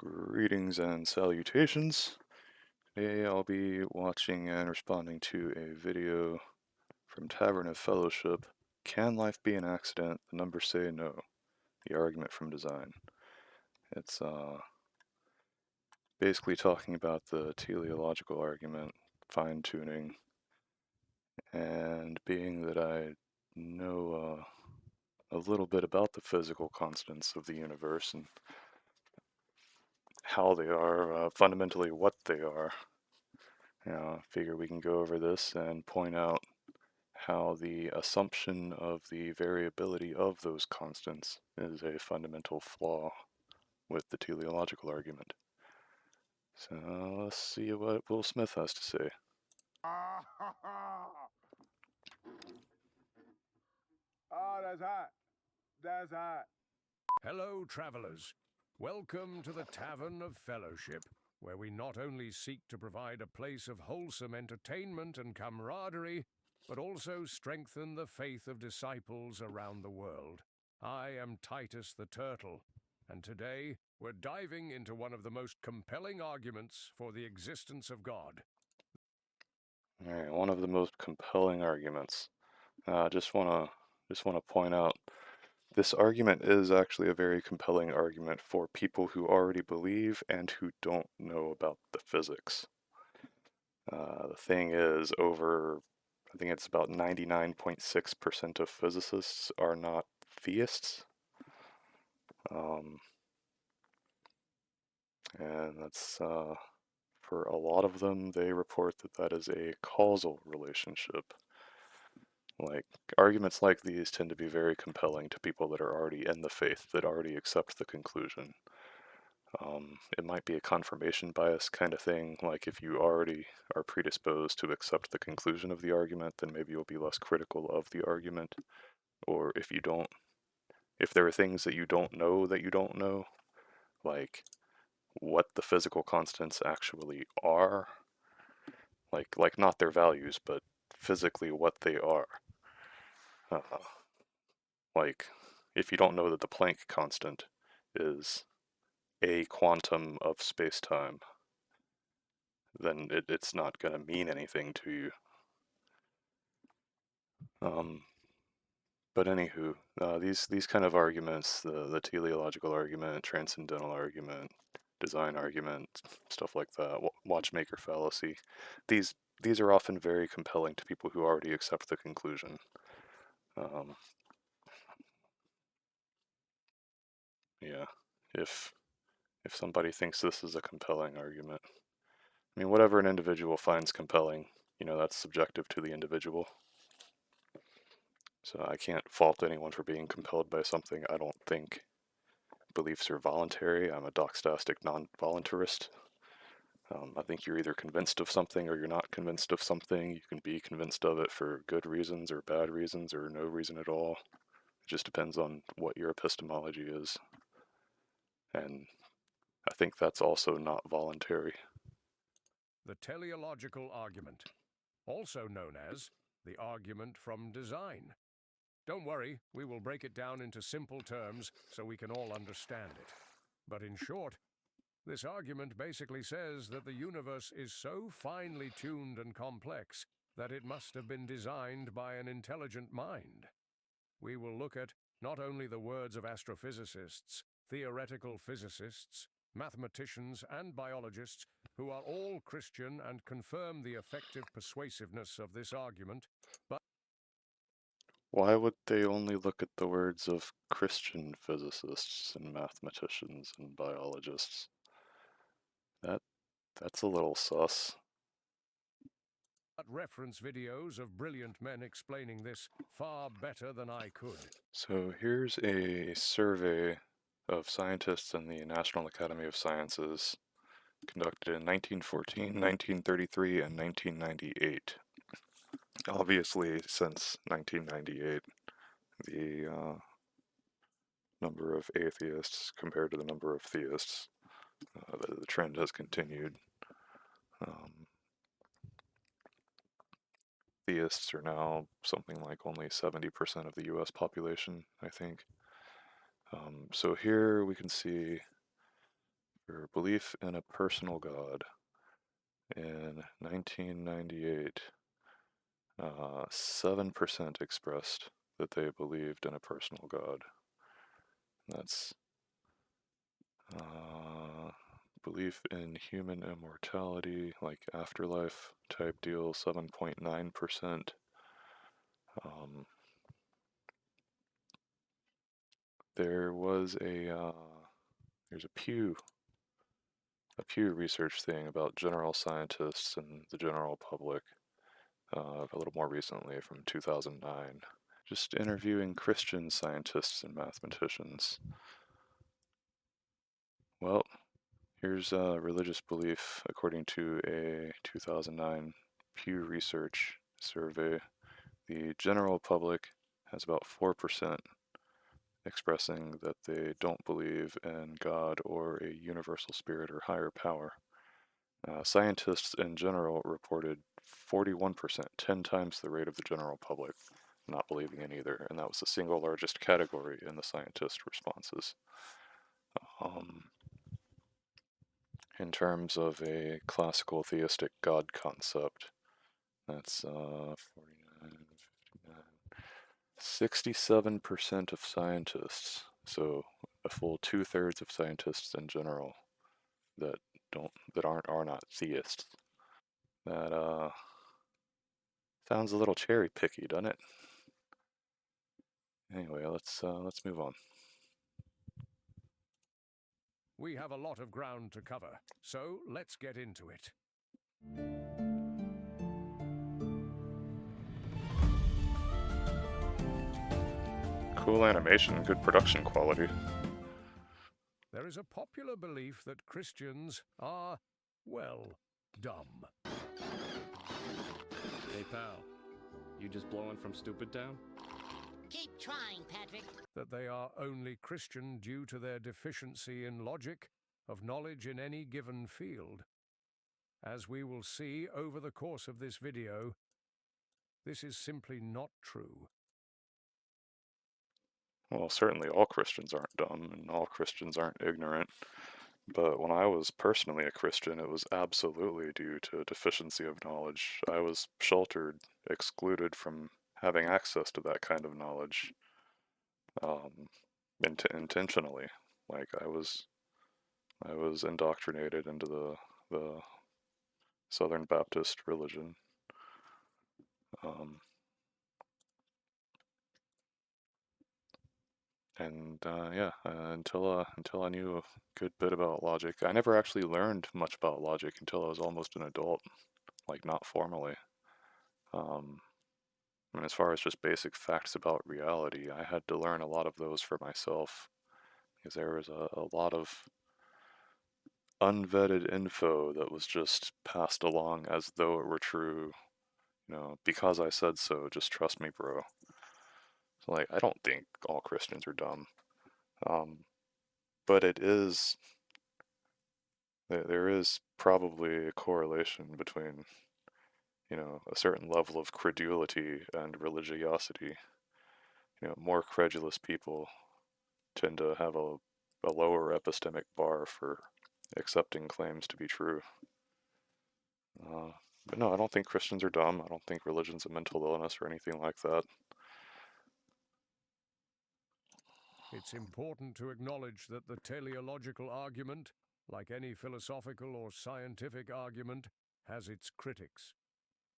Greetings and salutations. Today I'll be watching and responding to a video from Tavern of Fellowship, Can Life Be an Accident? The Numbers Say No. The Argument from Design. It's basically talking about the teleological argument, fine-tuning, and being that I know a little bit about the physical constants of the universe and how they are, fundamentally what they are. I figure we can go over this and point out how the assumption of the variability of those constants is a fundamental flaw with the teleological argument. So let's see what Will Smith has to say. Oh, that's hot. That's hot. Hello, travelers. Welcome to the Tavern of Fellowship, where we not only seek to provide a place of wholesome entertainment and camaraderie, but also strengthen the faith of disciples around the world. I am Titus the Turtle, and today we're diving into one of the most compelling arguments for the existence of God. Alright, one of the most compelling arguments. Just wanna point out, this argument is actually a very compelling argument for people who already believe and who don't know about the physics. The thing is, I think it's about 99.6% of physicists are not theists. And that's, for a lot of them, they report that that is a causal relationship. Like, arguments like these tend to be very compelling to people that are already in the faith, that already accept the conclusion. It might be a confirmation bias kind of thing, like if you already are predisposed to accept the conclusion of the argument, then maybe you'll be less critical of the argument. Or if you don't, if there are things that you don't know, like what the physical constants actually are, like not their values, but physically what they are. Like, if you don't know that the Planck constant is a quantum of space-time, then it's not going to mean anything to you. But anywho, these kind of arguments, the teleological argument, transcendental argument, design argument, stuff like that, watchmaker fallacy, these are often very compelling to people who already accept the conclusion. Yeah, if somebody thinks this is a compelling argument, I mean, whatever an individual finds compelling, that's subjective to the individual. So I can't fault anyone for being compelled by something. I don't think beliefs are voluntary. I'm a doxastic non-voluntarist. I think you're either convinced of something or you're not convinced of something. You can be convinced of it for good reasons or bad reasons or no reason at all. It just depends on what your epistemology is. And I think that's also not voluntary. The teleological argument, also known as the argument from design. Don't worry, we will break it down into simple terms so we can all understand it. But in short, this argument basically says that the universe is so finely tuned and complex that it must have been designed by an intelligent mind. We will look at not only the words of astrophysicists, theoretical physicists, mathematicians, and biologists who are all Christian and confirm the effective persuasiveness of this argument, but Why would they only look at the words of Christian physicists and mathematicians and biologists? That's a little sus. reference videos of brilliant men explaining this far better than I could. So here's a survey of scientists in the National Academy of Sciences conducted in 1914, 1933, and 1998. Obviously, since 1998, the number of atheists compared to the number of theists, the trend has continued. Theists are now something like only 70% of the US population, I think. So here we can see or belief in a personal God. In 1998, 7% expressed that they believed in a personal God. That's belief in human immortality, like afterlife type deal, 7.9%. There was there's a Pew research thing about general scientists and the general public, a little more recently from 2009, just interviewing Christian scientists and mathematicians. Well, here's religious belief according to a 2009 Pew Research survey. The general public has about 4% expressing that they don't believe in God or a universal spirit or higher power. Scientists in general reported 41%, 10 times the rate of the general public, not believing in either, and that was the single largest category in the scientist responses. In terms of a classical theistic God concept, that's 49, 59, 67% of scientists, so a full 2/3 of scientists in general that are not theists. That sounds a little cherry picky, doesn't it? Anyway, let's move on. We have a lot of ground to cover, so let's get into it. Cool animation, good production quality. There is a popular belief that Christians are, well, dumb. Hey pal, you just blowing from stupid town? Keep trying, Patrick. That they are only Christian due to their deficiency in logic, of knowledge in any given field. As we will see over the course of this video, this is simply not true. Well, certainly all Christians aren't dumb, and all Christians aren't ignorant. But when I was personally a Christian, it was absolutely due to deficiency of knowledge. I was sheltered, excluded from having access to that kind of knowledge, intentionally. Like I was indoctrinated into the Southern Baptist religion. Until I knew a good bit about logic, I never actually learned much about logic until I was almost an adult, like not formally. And as far as just basic facts about reality, I had to learn a lot of those for myself, because there was a lot of unvetted info that was just passed along as though it were true. You know, because I said so, just trust me, bro. So, like, I don't think all Christians are dumb. But there is probably a correlation between, you know, a certain level of credulity and religiosity. You know, more credulous people tend to have a lower epistemic bar for accepting claims to be true. But no, I don't think Christians are dumb. I don't think religion's a mental illness or anything like that. It's important to acknowledge that the teleological argument, like any philosophical or scientific argument, has its critics.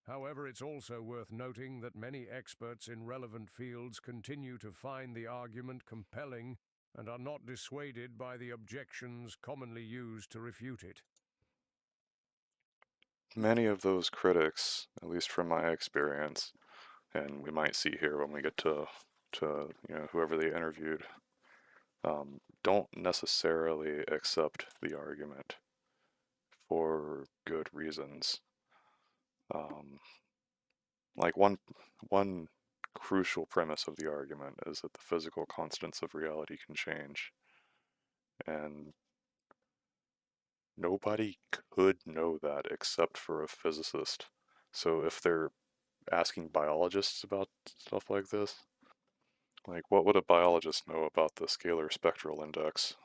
However, it's also worth noting that many experts in relevant fields continue to find the argument compelling and are not dissuaded by the objections commonly used to refute it. Many of those critics, at least from my experience, and we might see here when we get to you know, whoever they interviewed, don't necessarily accept the argument for good reasons. Like one crucial premise of the argument is that the physical constants of reality can change, and nobody could know that except for a physicist. So if they're asking biologists about stuff like this, like what would a biologist know about the scalar spectral index?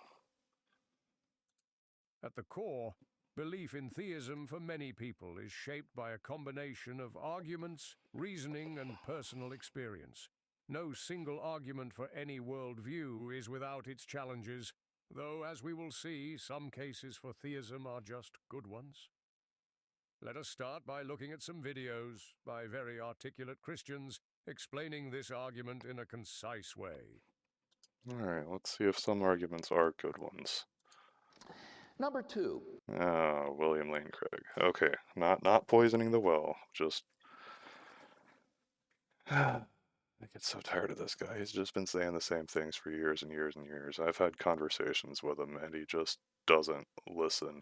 At the core, belief in theism for many people is shaped by a combination of arguments, reasoning, and personal experience. No single argument for any worldview is without its challenges, though, as we will see, some cases for theism are just good ones. Let us start by looking at some videos by very articulate Christians explaining this argument in a concise way. Alright, let's see if some arguments are good ones. Number 2. William Lane Craig. Okay, not poisoning the well, just... I get so tired of this guy. He's just been saying the same things for years and years and years. I've had conversations with him, and he just doesn't listen.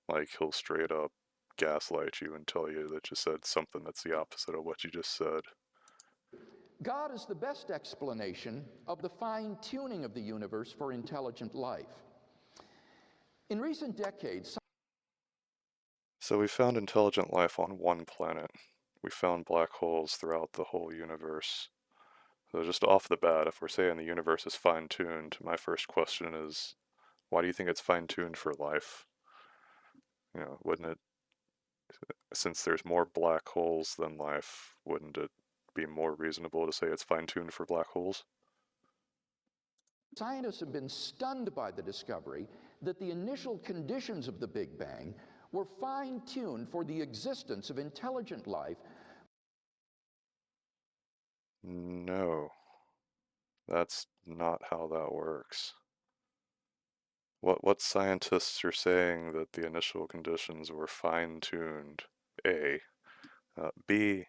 Like, he'll straight up gaslight you and tell you that you said something that's the opposite of what you just said. God is the best explanation of the fine-tuning of the universe for intelligent life. In recent decades... So we found intelligent life on one planet. We found black holes throughout the whole universe. So just off the bat, if we're saying the universe is fine-tuned, my first question is, why do you think it's fine-tuned for life? You know, wouldn't it, since there's more black holes than life, wouldn't it be more reasonable to say it's fine-tuned for black holes? Scientists have been stunned by the discovery that the initial conditions of the Big Bang were fine-tuned for the existence of intelligent life. No, that's not how that works. What scientists are saying that the initial conditions were fine-tuned, A. B,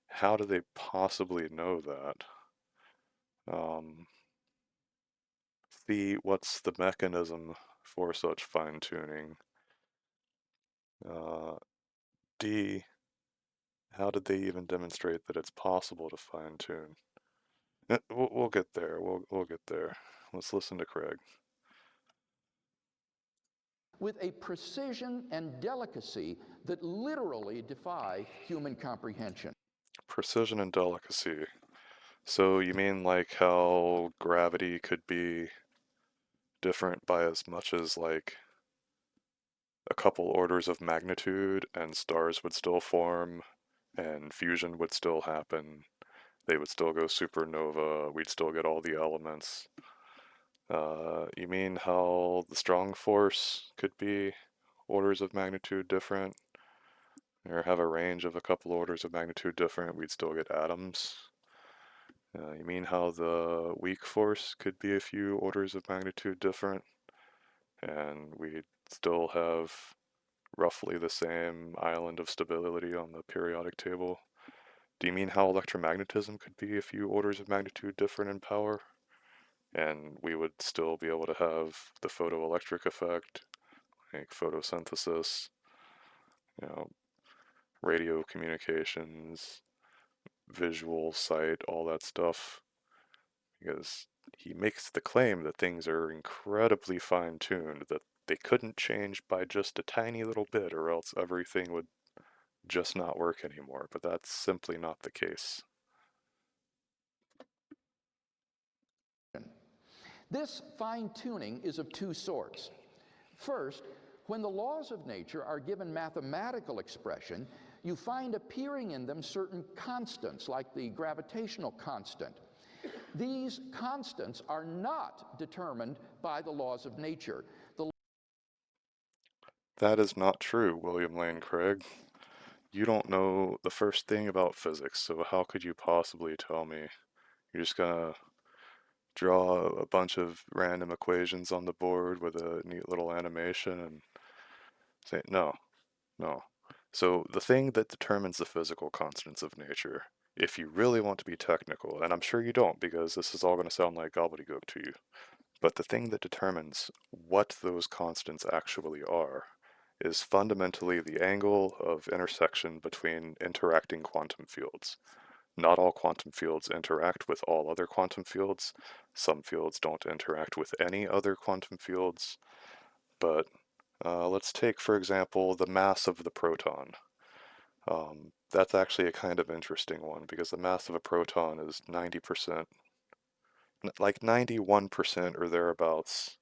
how do they possibly know that? C, what's the mechanism for such fine-tuning? D, how did they even demonstrate that it's possible to fine-tune? We'll get there. We'll get there. Let's listen to Craig. With a precision and delicacy that literally defy human comprehension. Precision and delicacy. So you mean like how gravity could be different by as much as like a couple orders of magnitude and stars would still form and fusion would still happen, they would still go supernova, we'd still get all the elements. You mean how the strong force could be orders of magnitude different, or have a range of a couple orders of magnitude different, we'd still get atoms? You mean how the weak force could be a few orders of magnitude different, and we'd still have roughly the same island of stability on the periodic table? Do you mean how electromagnetism could be a few orders of magnitude different in power, and we would still be able to have the photoelectric effect, like photosynthesis, you know, radio communications, visual, sight, all that stuff? Because he makes the claim that things are incredibly fine-tuned, that they couldn't change by just a tiny little bit or else everything would just not work anymore, but that's simply not the case. This fine-tuning is of two sorts. First, when the laws of nature are given mathematical expression, you find appearing in them certain constants, like the gravitational constant. These constants are not determined by the laws of nature. That is not true, William Lane Craig. You don't know the first thing about physics, so how could you possibly tell me? You're just gonna draw a bunch of random equations on the board with a neat little animation and say, no. So the thing that determines the physical constants of nature, if you really want to be technical, and I'm sure you don't because this is all going to sound like gobbledygook to you, but the thing that determines what those constants actually are is fundamentally the angle of intersection between interacting quantum fields. Not all quantum fields interact with all other quantum fields. Some fields don't interact with any other quantum fields. But let's take, for example, the mass of the proton. That's actually a kind of interesting one because the mass of a proton is 90%, like 91% or thereabouts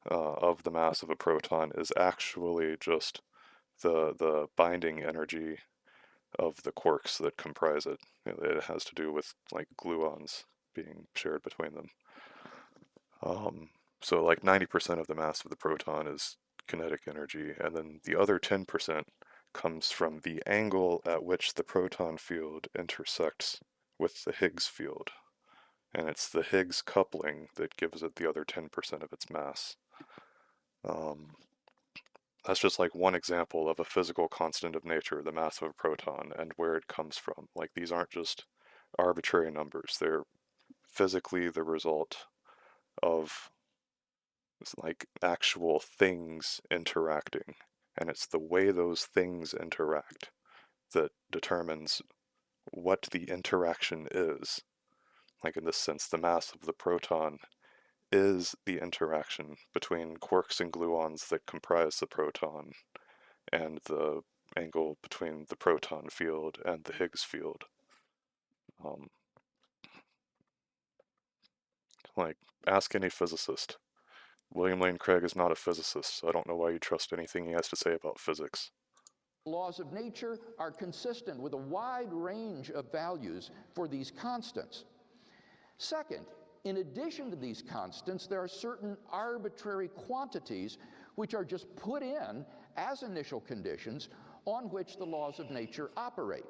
of the mass of a proton is actually just the binding energy of the quarks that comprise it. It has to do with like gluons being shared between them. So like 90% of the mass of the proton is kinetic energy, and then the other 10% comes from the angle at which the proton field intersects with the Higgs field. And it's the Higgs coupling that gives it the other 10% of its mass. That's just like one example of a physical constant of nature, the mass of a proton, and where it comes from. Like these aren't just arbitrary numbers, they're physically the result of like actual things interacting. And it's the way those things interact that determines what the interaction is. Like in this sense, the mass of the proton is the interaction between quarks and gluons that comprise the proton and the angle between the proton field and the Higgs field. Like, ask any physicist. William Lane Craig is not a physicist, so I don't know why you trust anything he has to say about physics. Laws of nature are consistent with a wide range of values for these constants. Second, in addition to these constants, there are certain arbitrary quantities which are just put in as initial conditions on which the laws of nature operate.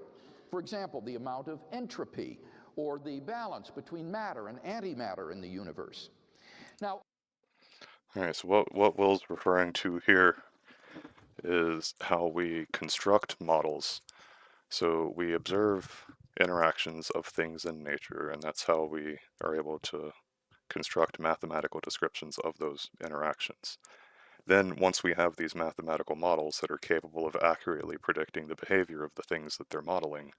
For example, the amount of entropy, or the balance between matter and antimatter in the universe. Now, Alright, so what Will's referring to here is how we construct models. So we observe interactions of things in nature, and that's how we are able to construct mathematical descriptions of those interactions. Then, once we have these mathematical models that are capable of accurately predicting the behavior of the things that they're modeling,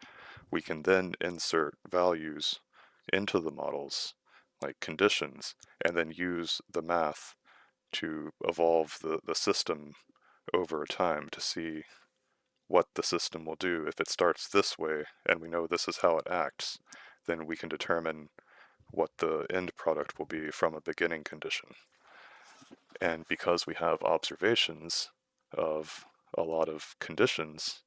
we can then insert values into the models, like conditions, and then use the math to evolve the system over time to see what the system will do. If it starts this way, and we know this is how it acts, then we can determine what the end product will be from a beginning condition. And because we have observations of a lot of conditions,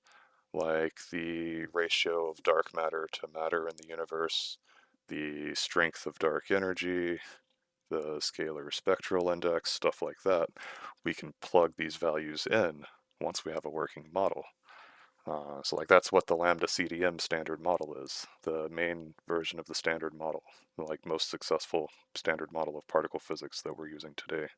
like the ratio of dark matter to matter in the universe, the strength of dark energy, the scalar spectral index, stuff like that, we can plug these values in once we have a working model. So like that's what the Lambda-CDM standard model is, the main version of the standard model, like most successful standard model of particle physics that we're using today.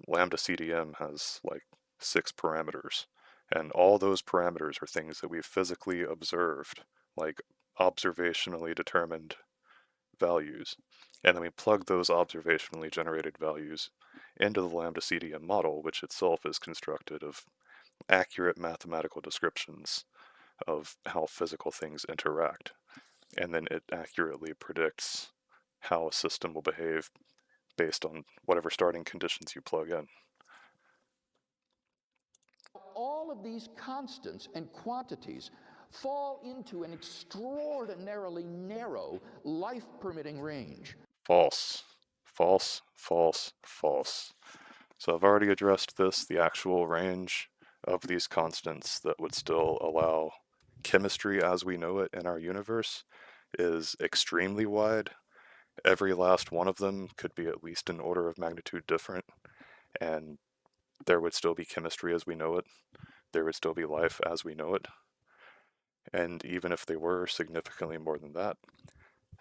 Lambda-CDM has like 6 parameters, and all those parameters are things that we've physically observed, like observationally determined values. And then we plug those observationally generated values into the Lambda-CDM model, which itself is constructed of accurate mathematical descriptions of how physical things interact. And then it accurately predicts how a system will behave based on whatever starting conditions you plug in. all of these constants and quantities fall into an extraordinarily narrow life-permitting range. False. False, false, false. So I've already addressed this, the actual range of these constants that would still allow chemistry as we know it in our universe is extremely wide. Every last one of them could be at least an order of magnitude different, and there would still be chemistry as we know it. There would still be life as we know it. And even if they were significantly more than that,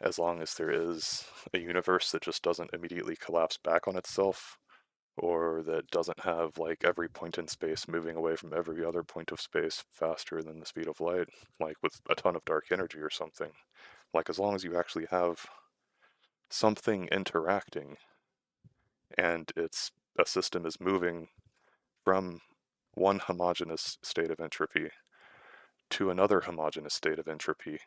as long as there is a universe that just doesn't immediately collapse back on itself, or that doesn't have like every point in space moving away from every other point of space faster than the speed of light, like with a ton of dark energy or something, like as long as you actually have something interacting and it's a system is moving from one homogeneous state of entropy to another homogeneous state of entropy,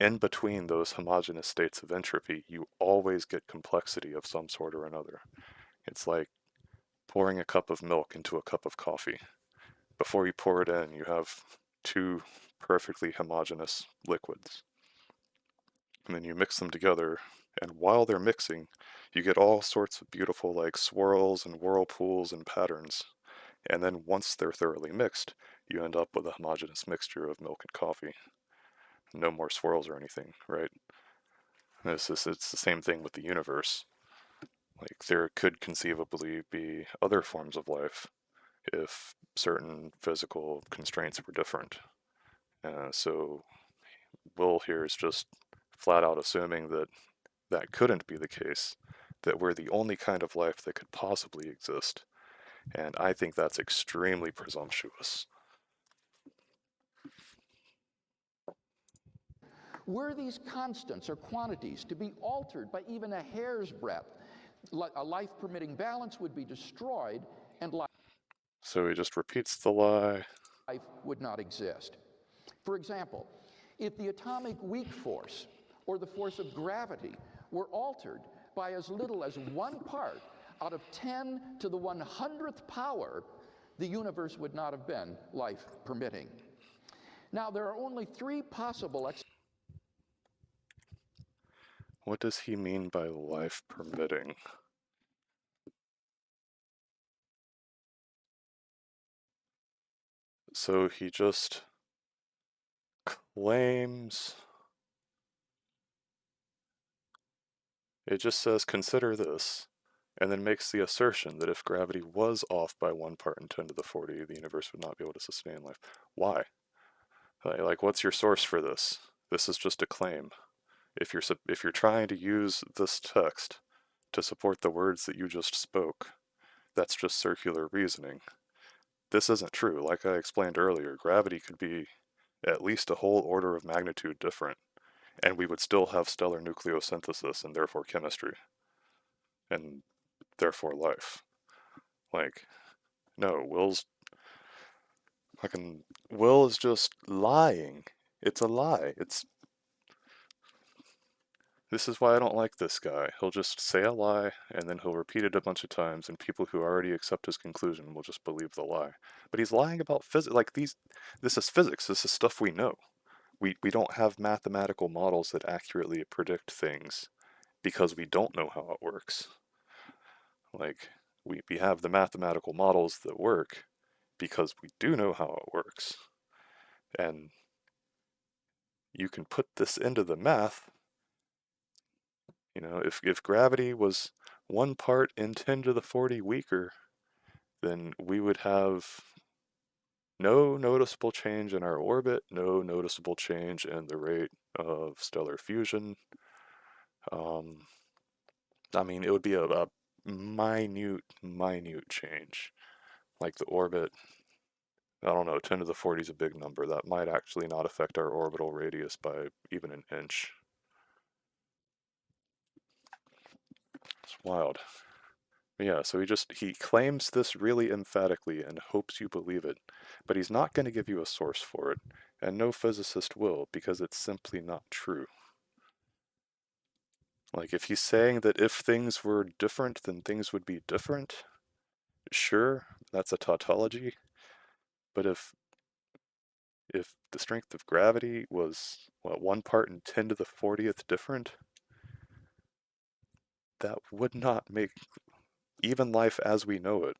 in between those homogeneous states of entropy, you always get complexity of some sort or another. It's like pouring a cup of milk into a cup of coffee. Before you pour it in, you have 2 perfectly homogeneous liquids. And then you mix them together, And while they're mixing, you get all sorts of beautiful like swirls and whirlpools and patterns. And then once they're thoroughly mixed, you end up with a homogeneous mixture of milk and coffee. No more swirls or anything, right? It's the same thing with the universe. Like, there could conceivably be other forms of life if certain physical constraints were different. So Will here is just flat out assuming that that couldn't be the case, that we're the only kind of life that could possibly exist. And I think that's extremely presumptuous. Were these constants or quantities to be altered by even a hair's breadth, a life-permitting balance would be destroyed and So he just repeats the lie. life would not exist. For example, if the atomic weak force or the force of gravity were altered by as little as 1 part out of 10 to the 100th power, the universe would not have been life permitting. Now, there are only 3 possible What does he mean by life permitting? So he just claims, it just says consider this, and then makes the assertion that if gravity was off by 1 part in 10 to the 40, the universe would not be able to sustain life. Why? Like, what's your source for this? This is just a claim. If you're trying to use this text to support the words that you just spoke, that's just circular reasoning. This isn't true. Like I explained earlier, gravity could be at least a whole order of magnitude different, and we would still have stellar nucleosynthesis and therefore chemistry, and therefore life. Like, no, Will is just lying. It's a lie. This is why I don't like this guy. He'll just say a lie, and then he'll repeat it a bunch of times, and people who already accept his conclusion will just believe the lie. But he's lying about physics. Like, this is physics. This is stuff we know. We don't have mathematical models that accurately predict things because we don't know how it works. Like, we have the mathematical models that work because we do know how it works. And you can put this into the math. You know, if gravity was 1 part in 10 to the 40 weaker, then we would have no noticeable change in our orbit, no noticeable change in the rate of stellar fusion. I mean, it would be a minute change. Like the orbit, I don't know, 10 to the 40 is a big number. That might actually not affect our orbital radius by even an inch. It's wild. Yeah, so he claims this really emphatically and hopes you believe it, but he's not going to give you a source for it, and no physicist will, because it's simply not true. Like, if he's saying that if things were different, then things would be different, sure, that's a tautology, but if the strength of gravity was, what, 1 part in 10 to the 40th different, that would not make even life as we know it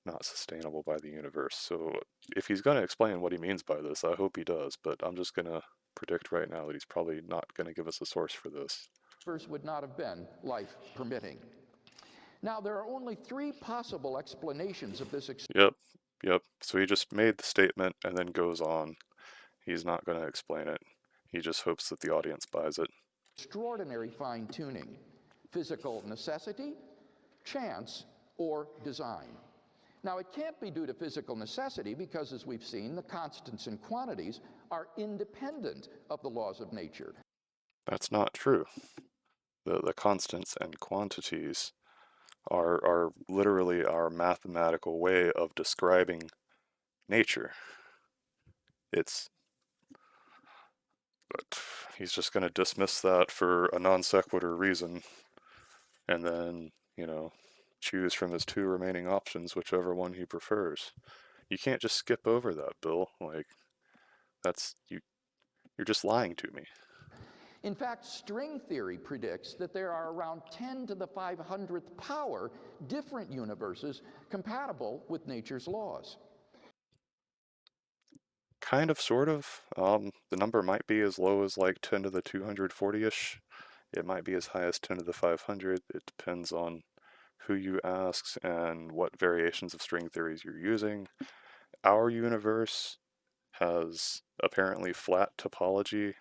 not sustainable by the universe. So if he's going to explain what he means by this, I hope he does, but I'm just going to predict right now that he's probably not going to give us a source for this. First would not have been life permitting. Now, there are only 3 possible explanations of this. Yep. So he just made the statement and then goes on. He's not going to explain it. He just hopes that the audience buys it. Extraordinary fine-tuning, physical necessity, chance, or design. Now, it can't be due to physical necessity because, as we've seen, the constants and quantities are independent of the laws of nature. That's not true. The constants and quantities are literally our mathematical way of describing nature. But he's just going to dismiss that for a non sequitur reason, and then, choose from his 2 remaining options whichever one he prefers. You can't just skip over that, Bill. Like, you're just lying to me. In fact, string theory predicts that there are around 10 to the 500th power different universes compatible with nature's laws. Kind of, sort of. The number might be as low as like 10 to the 240-ish. It might be as high as 10 to the 500. It depends on who you ask and what variations of string theories you're using. Our universe has apparently flat topology,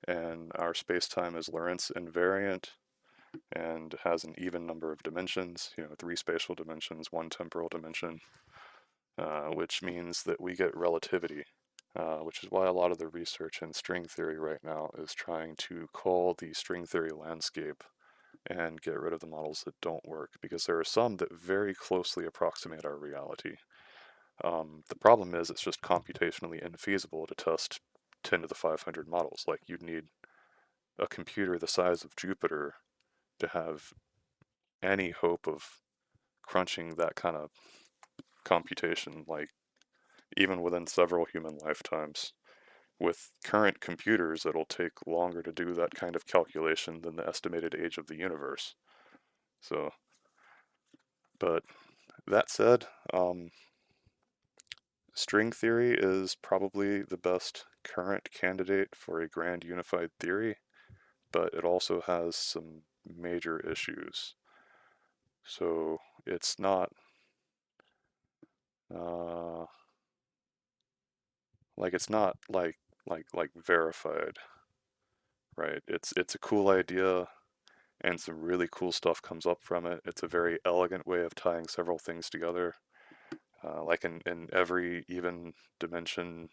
and our space-time is Lorentz invariant and has an even number of dimensions, 3 spatial dimensions, 1 temporal dimension, which means that we get relativity, which is why a lot of the research in string theory right now is trying to cull the string theory landscape and get rid of the models that don't work, because there are some that very closely approximate our reality. The problem is it's just computationally infeasible to test 10 to the 500 models. Like, you'd need a computer the size of Jupiter to have any hope of crunching that kind of computation, like even within several human lifetimes. With current computers, it'll take longer to do that kind of calculation than the estimated age of the universe. So, but that said, string theory is probably the best current candidate for a grand unified theory, but it also has some major issues. So it's not it's not like verified, right? It's a cool idea, and some really cool stuff comes up from it. It's a very elegant way of tying several things together. Like in every even dimension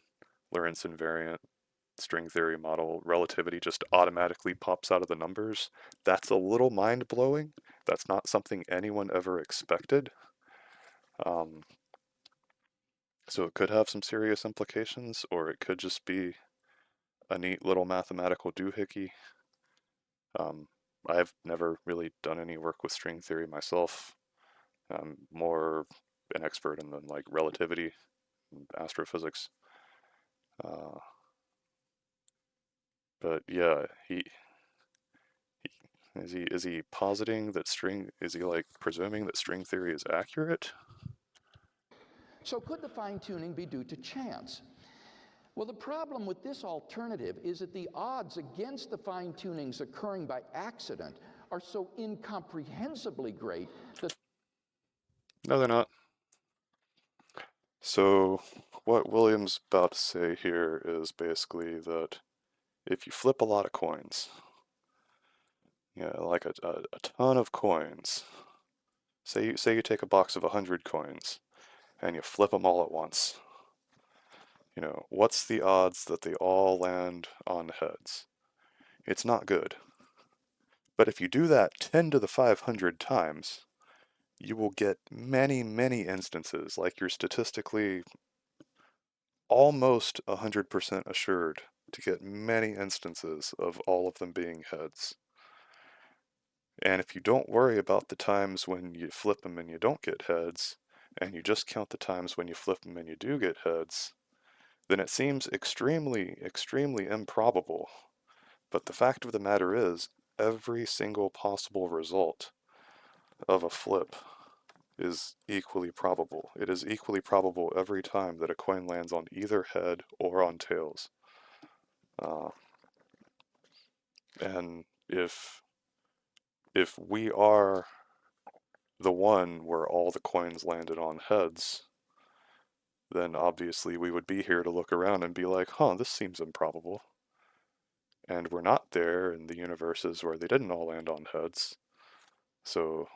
Lorentz invariant string theory model, relativity just automatically pops out of the numbers. That's a little mind-blowing. That's not something anyone ever expected. So it could have some serious implications, or it could just be a neat little mathematical doohickey. I've never really done any work with string theory myself. I'm more an expert in the relativity and astrophysics. But yeah, is he positing that is he presuming that string theory is accurate? So could the fine-tuning be due to chance? Well, the problem with this alternative is that the odds against the fine-tunings occurring by accident are so incomprehensibly great that... No, they're not. So what William's about to say here is basically that if you flip a lot of coins, like a ton of coins, say you take a box of 100 coins and you flip them all at once, what's the odds that they all land on heads? It's not good. But if you do that 10 to the 500 times, you will get many, many instances, like you're statistically almost 100% assured to get many instances of all of them being heads. And if you don't worry about the times when you flip them and you don't get heads, and you just count the times when you flip them and you do get heads, then it seems extremely, extremely improbable. But the fact of the matter is, every single possible result of a flip is equally probable. It is equally probable every time that a coin lands on either head or on tails. And if we are the one where all the coins landed on heads, then obviously we would be here to look around and be like, huh, this seems improbable. And we're not there in the universes where they didn't all land on heads. So,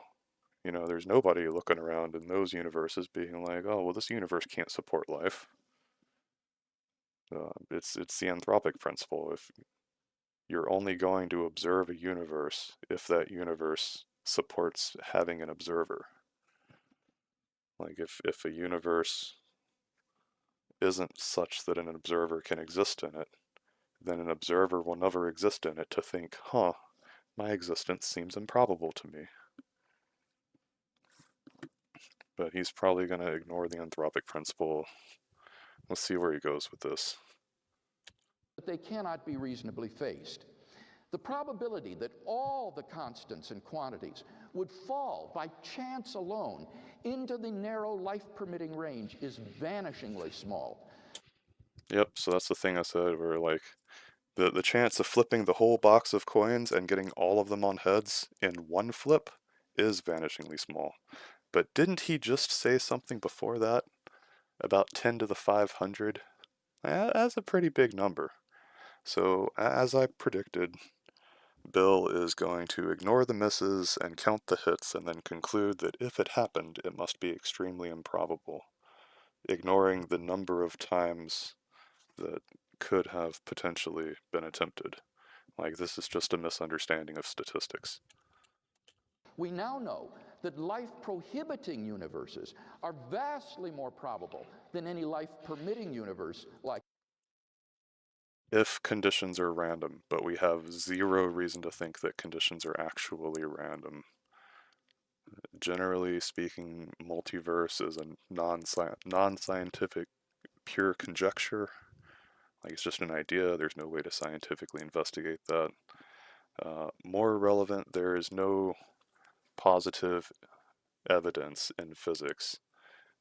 there's nobody looking around in those universes being like, oh, well, this universe can't support life. It's the Anthropic principle. If you're only going to observe a universe if that universe supports having an observer. Like, if a universe isn't such that an observer can exist in it, then an observer will never exist in it to think, huh, my existence seems improbable to me. But he's probably going to ignore the Anthropic principle. Let's see where he goes with this. But they cannot be reasonably faced. The probability that all the constants and quantities would fall by chance alone into the narrow life-permitting range is vanishingly small. Yep, so that's the thing I said, where like the chance of flipping the whole box of coins and getting all of them on heads in one flip is vanishingly small. But didn't he just say something before that about 10 to the 500? That's a pretty big number. So, as I predicted, Bill is going to ignore the misses and count the hits and then conclude that if it happened, it must be extremely improbable, ignoring the number of times that could have potentially been attempted. Like, this is just a misunderstanding of statistics. We now know that life-prohibiting universes are vastly more probable than any life-permitting universe like If conditions are random, but we have zero reason to think that conditions are actually random. Generally speaking, multiverse is a non-scientific pure conjecture. Like, it's just an idea, there's no way to scientifically investigate that. More relevant, there is no positive evidence in physics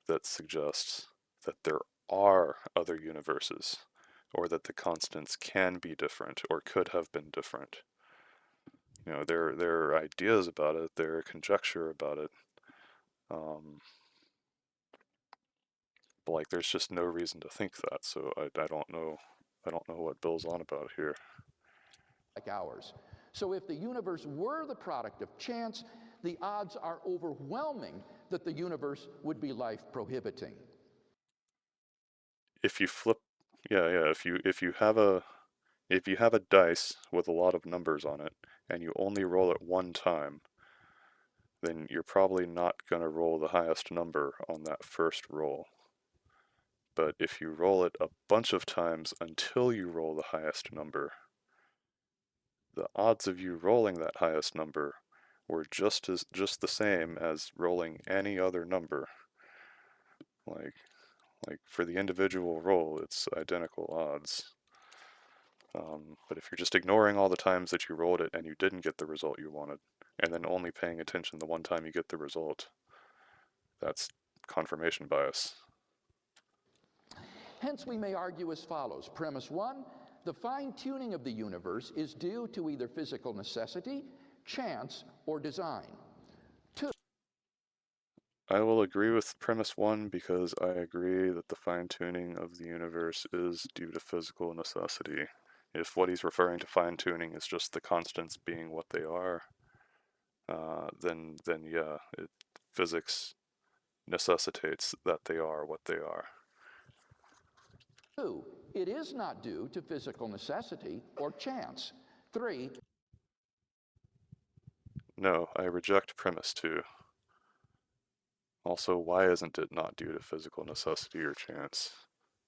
that suggests that there are other universes, or that the constants can be different or could have been different. You know, there are ideas about it, there are conjecture about it, but like there's just no reason to think that. So I don't know what Bill's on about here. ours. So if the universe were the product of chance, the odds are overwhelming that the universe would be life-prohibiting. If you flip, yeah, if you have a dice with a lot of numbers on it and you only roll it one time, then you're probably not going to roll the highest number on that first roll. But if you roll it a bunch of times until you roll the highest number, the odds of you rolling that highest number were just the same as rolling any other number. Like for the individual roll, it's identical odds. But if you're just ignoring all the times that you rolled it and you didn't get the result you wanted, and then only paying attention the one time you get the result, that's confirmation bias. Hence, we may argue as follows. Premise one, the fine-tuning of the universe is due to either physical necessity, chance, or design. Two, I will agree with premise one because I agree that the fine-tuning of the universe is due to physical necessity. If what he's referring to fine-tuning is just the constants being what they are, then yeah, physics necessitates that they are what they are. it is not due to physical necessity or chance. Three, No, I reject premise two. Also, why isn't it not due to physical necessity or chance?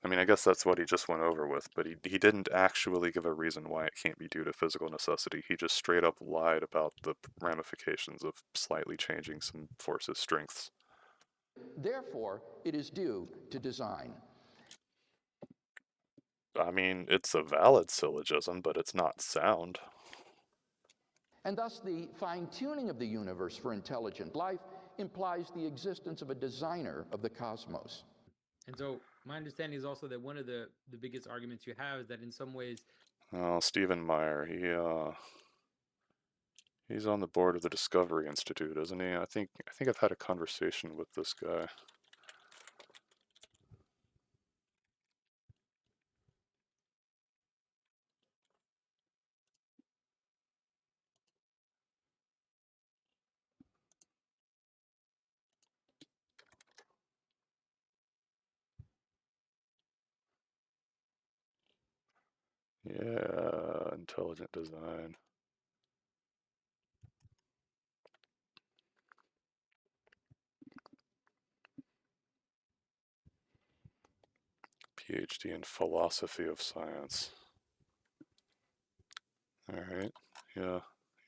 I mean, I guess that's what he just went over with, but he didn't actually give a reason why it can't be due to physical necessity. He just straight up lied about the ramifications of slightly changing some forces' strengths. therefore, it is due to design. I mean, it's a valid syllogism, but it's not sound. And thus, the fine-tuning of the universe for intelligent life implies the existence of a designer of the cosmos. And so my understanding is also that one of the biggest arguments you have is that in some ways, Oh, Stephen Meyer, he's on the board of the Discovery Institute, isn't he? I think I've had a conversation with this guy. Yeah, intelligent design. PhD in philosophy of science. Alright, yeah,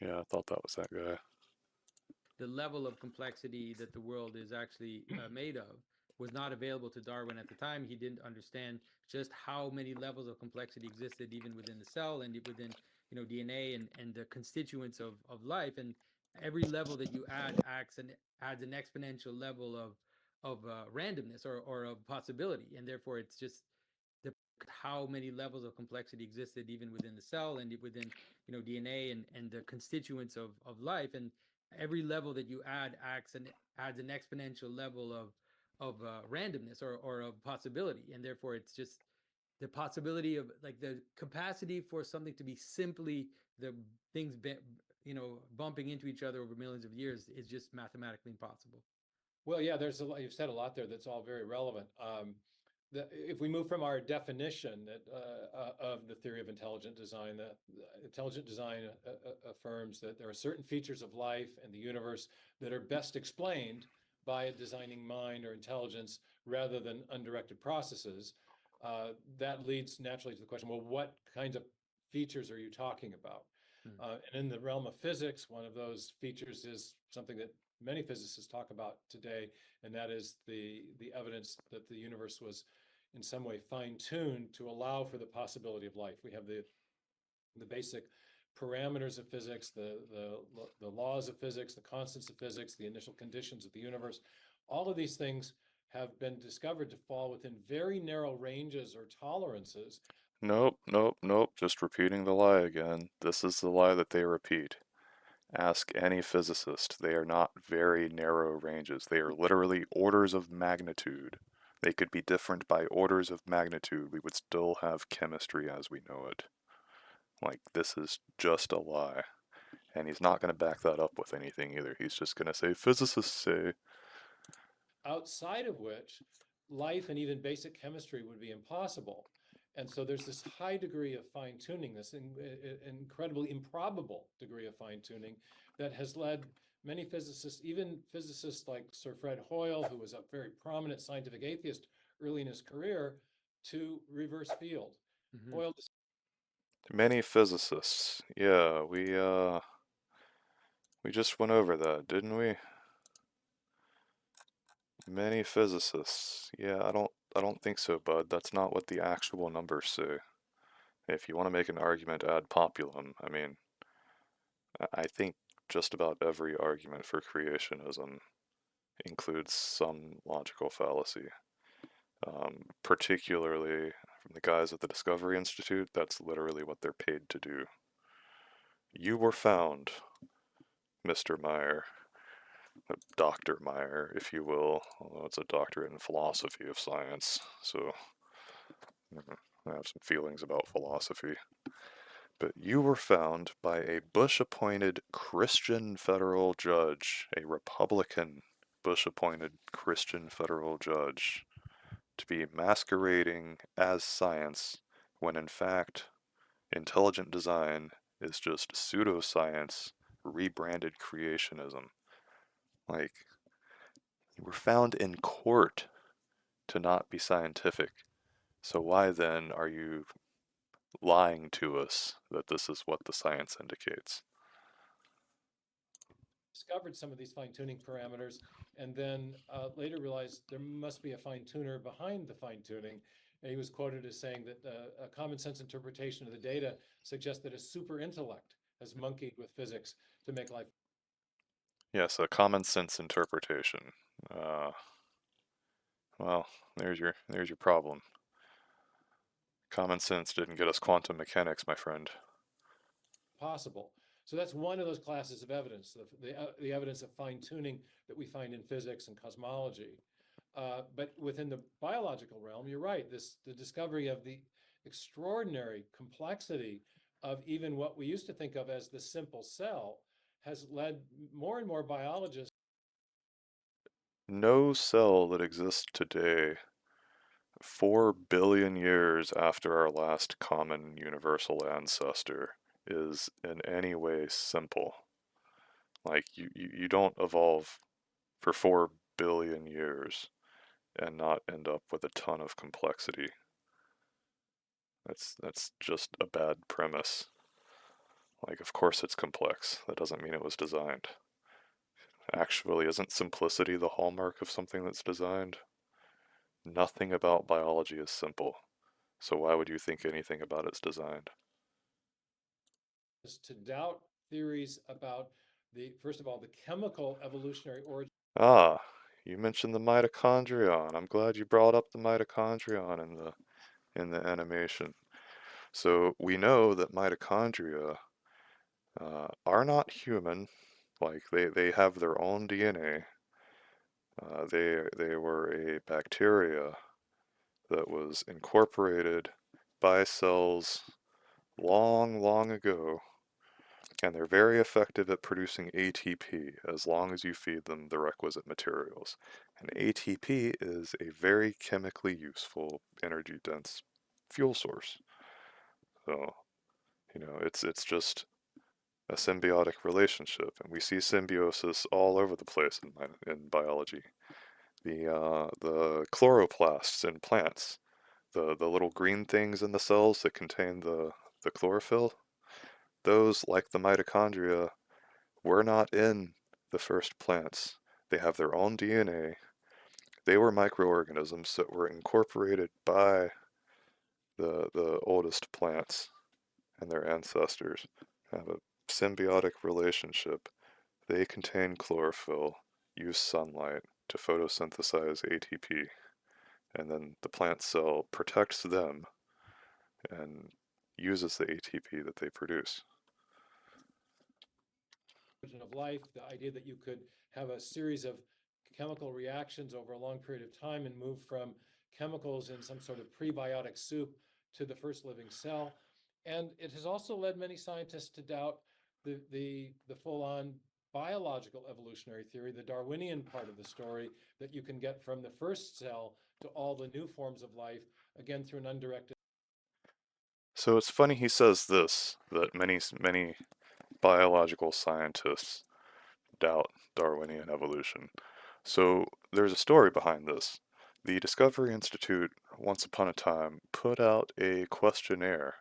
I thought that was that guy. the level of complexity that the world is actually made of was not available to Darwin at the time. He didn't understand just how many levels of complexity existed even within the cell and within DNA and the constituents of life, and every level that you add adds an exponential level of randomness or of possibility, and therefore it's just the how many levels of complexity existed even within the cell and within DNA and the constituents of life, and every level that you adds an exponential level of randomness or of possibility, and therefore it's just the possibility of like the capacity for something to be simply the things bumping into each other over millions of years is just mathematically impossible. Well, yeah, there's a lot, you've said a lot there that's all very relevant. If we move from our definition of the theory of intelligent design, that intelligent design affirms that there are certain features of life and the universe that are best explained by a designing mind or intelligence rather than undirected processes. That leads naturally to the question, well, what kinds of features are you talking about? And in the realm of physics, one of those features is something that many physicists talk about today, and that is the evidence that the universe was in some way fine-tuned to allow for the possibility of life. We have the basic parameters of physics, the laws of physics, the constants of physics, the initial conditions of the universe. All of these things have been discovered to fall within very narrow ranges or tolerances. Nope, nope, nope. Just repeating the lie again. This is the lie that they repeat. Ask any physicist. They are not very narrow ranges. They are literally orders of magnitude. They could be different by orders of magnitude. We would still have chemistry as we know it. Like, this is just a lie. And he's not going to back that up with anything either. He's just going to say, physicists say. Outside of which, life and even basic chemistry would be impossible. And so there's this high degree of fine-tuning, this incredibly improbable degree of fine-tuning that has led many physicists, even physicists like Sir Fred Hoyle, who was a very prominent scientific atheist early in his career, to reverse field. Hoyle Many physicists. Yeah, we just went over that, didn't we? Many physicists. Yeah, I don't think so, bud. That's not what the actual numbers say. If you want to make an argument ad populum, I mean, I think just about every argument for creationism includes some logical fallacy. Particularly from the guys at the Discovery Institute, that's literally what they're paid to do. You were found, Mr. Meyer, Dr. Meyer, if you will, although it's a doctorate in philosophy of science, so I have some feelings about philosophy. But you were found by a Bush-appointed Christian federal judge, a Republican Bush-appointed Christian federal judge, to be masquerading as science when in fact intelligent design is just pseudoscience rebranded creationism. Like, you were found in court to not be scientific. So why then are you lying to us that this is what the science indicates? discovered some of these fine-tuning parameters and then later realized there must be a fine-tuner behind the fine-tuning. And he was quoted as saying that a common sense interpretation of the data suggests that a super intellect has monkeyed with physics to make life. Yes, a common sense interpretation. Well, there's your problem. Common sense didn't get us quantum mechanics, my friend. Possible. So that's one of those classes of evidence, the evidence of fine-tuning that we find in physics and cosmology. But within the biological realm, you're right, the discovery of the extraordinary complexity of even what we used to think of as the simple cell has led more and more biologists. No cell that exists today, 4 billion years after our last common universal ancestor, is in any way simple. Like, you don't evolve for 4 billion years and not end up with a ton of complexity. That's just a bad premise. Like, of course it's complex. That doesn't mean it was designed. Actually, isn't simplicity the hallmark of something that's designed? Nothing about biology is simple. So why would you think anything about it's designed? is to doubt theories about first of all, the chemical evolutionary origin. Ah, you mentioned the mitochondrion. I'm glad you brought up the mitochondrion in the animation. So we know that mitochondria are not human. Like they have their own DNA. They were a bacteria that was incorporated by cells long, long ago, and they're very effective at producing ATP as long as you feed them the requisite materials. And ATP is a very chemically useful, energy-dense fuel source. So, it's just a symbiotic relationship, and we see symbiosis all over the place in biology. The chloroplasts in plants, the little green things in the cells that contain the chlorophyll, those, like the mitochondria, were not in the first plants. They have their own DNA. They were microorganisms that were incorporated by the oldest plants and their ancestors, have a symbiotic relationship. They contain chlorophyll, use sunlight to photosynthesize ATP, and then the plant cell protects them and uses the ATP that they produce. Of life, the idea that you could have a series of chemical reactions over a long period of time and move from chemicals in some sort of prebiotic soup to the first living cell. And it has also led many scientists to doubt the full-on biological evolutionary theory, the Darwinian part of the story, that you can get from the first cell to all the new forms of life, again through an undirected. So it's funny he says this, that many biological scientists doubt Darwinian evolution. So there's a story behind this. The Discovery Institute, once upon a time, put out a questionnaire.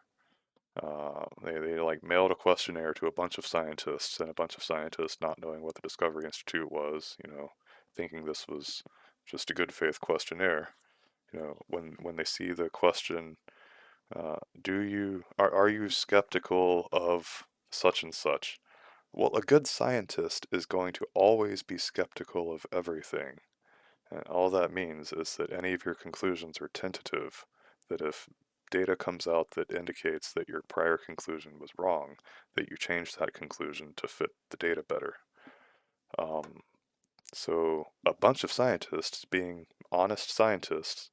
They like mailed a questionnaire to a bunch of scientists, and a bunch of scientists, not knowing what the Discovery Institute was, thinking this was just a good faith questionnaire. When they see the question, are you skeptical of such and such? Well, a good scientist is going to always be skeptical of everything. And all that means is that any of your conclusions are tentative, that if data comes out that indicates that your prior conclusion was wrong, that you change that conclusion to fit the data better. So a bunch of scientists, being honest scientists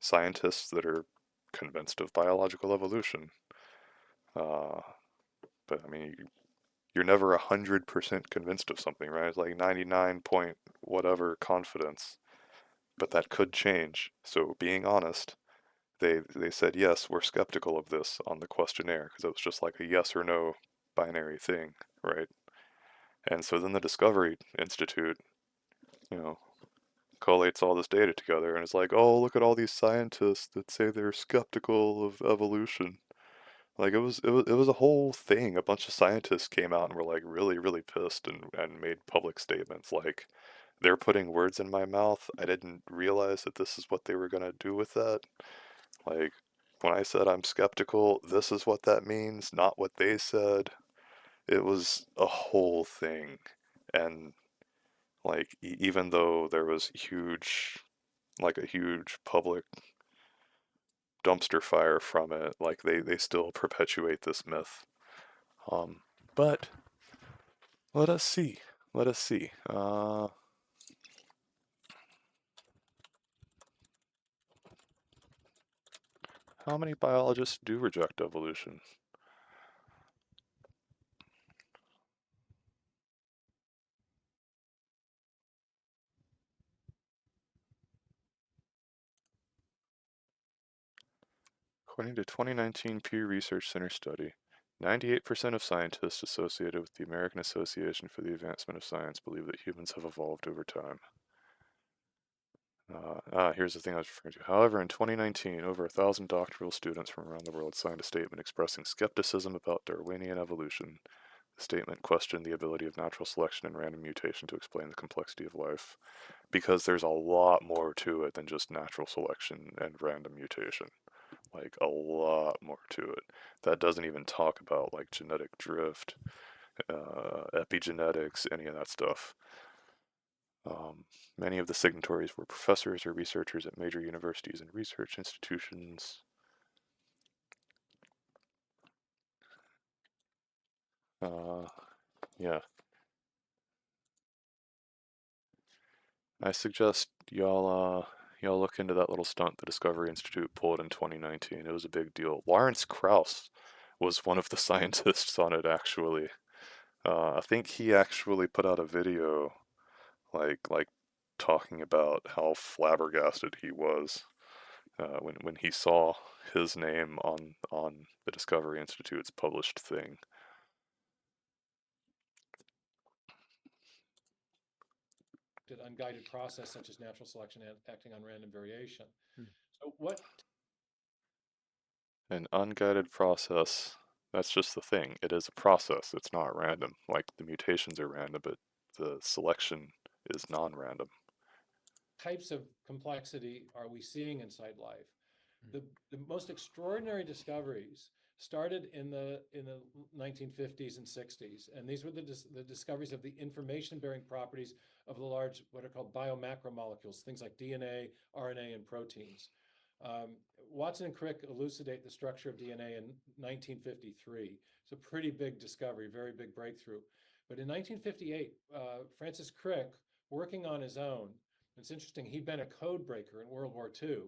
that are convinced of biological evolution, but I mean, you're never 100% convinced of something, right? It's like 99 point whatever confidence, but that could change. So being honest, they said, yes, we're skeptical of this on the questionnaire, because it was just like a yes or no binary thing, right? And so then the Discovery Institute, you know, collates all this data together and is like, oh, look at all these scientists that say they're skeptical of evolution. Like it was a whole thing. A bunch of scientists came out and were like really, really pissed and made public statements like, they're putting words in my mouth. I didn't realize that this is what they were gonna do with that. Like, when I said I'm skeptical, this is what that means, not what they said. It was a whole thing. And like even though there was a huge public dumpster fire from it, like they still perpetuate this myth. But let us see. Let us see. How many biologists do reject evolution? According to 2019 Pew Research Center study, 98% of scientists associated with the American Association for the Advancement of Science believe that humans have evolved over time. Here's the thing I was referring to. However, in 2019, over 1,000 doctoral students from around the world signed a statement expressing skepticism about Darwinian evolution. The statement questioned the ability of natural selection and random mutation to explain the complexity of life, because there's a lot more to it than just natural selection and random mutation. like a lot more to it. That doesn't even talk about like genetic drift, epigenetics, any of that stuff. Many of the signatories were professors or researchers at major universities and research institutions. Yeah. I suggest y'all look into that little stunt the Discovery Institute pulled in 2019. It was a big deal. Lawrence Krauss was one of the scientists on it, actually. I think he actually put out a video like talking about how flabbergasted he was when he saw his name on the Discovery Institute's published thing. Unguided process such as natural selection acting on random variation. Hmm. So what? An unguided process, that's just the thing. It is a process. It's not random. Like the mutations are random, but the selection is non-random. Types of complexity are we seeing inside life? The most extraordinary discoveries started in the 1950s and 60s, and these were the discoveries of the information-bearing properties of the large, what are called biomacromolecules, things like DNA, RNA, and proteins. Watson and Crick elucidate the structure of DNA in 1953. It's a pretty big discovery, very big breakthrough. But in 1958, Francis Crick, working on his own, it's interesting, he'd been a code breaker in World War II.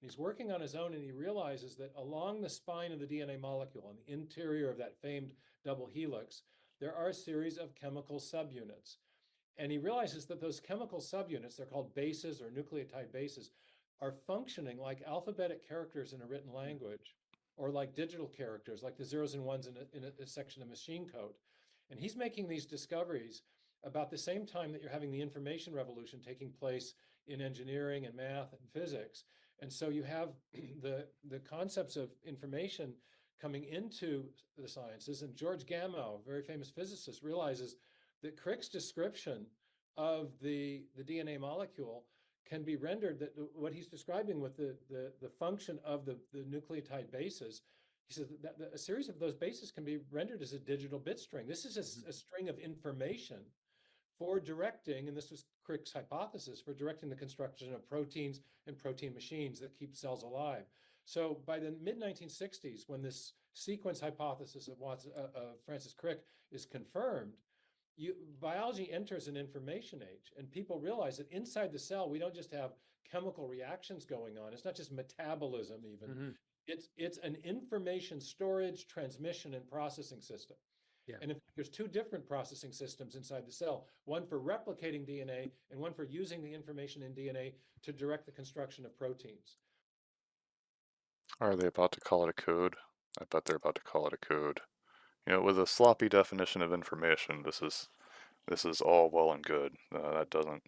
He's working on his own, and he realizes that along the spine of the DNA molecule, on the interior of that famed double helix, there are a series of chemical subunits. And he realizes that those chemical subunits, they're called bases or nucleotide bases, are functioning like alphabetic characters in a written language, or like digital characters, like the zeros and ones in a section of machine code. And he's making these discoveries about the same time that you're having the information revolution taking place in engineering and math and physics. And so you have the concepts of information coming into the sciences. And George Gamow, a very famous physicist, realizes that Crick's description of the DNA molecule can be rendered, that what he's describing with the function of the nucleotide bases, he says that a series of those bases can be rendered as a digital bit string. This is a string of information for directing, and this was Crick's hypothesis, for directing the construction of proteins and protein machines that keep cells alive. So by the mid-1960s, when this sequence hypothesis of Francis Crick is confirmed, biology enters an information age, and people realize that inside the cell, we don't just have chemical reactions going on. It's not just metabolism even. Mm-hmm. It's an information storage, transmission, and processing system. Yeah. And in fact, there's two different processing systems inside the cell, one for replicating DNA and one for using the information in DNA to direct the construction of proteins. Are they about to call it a code? I bet they're about to call it a code. You know, with a sloppy definition of information, this is all well and good. That doesn't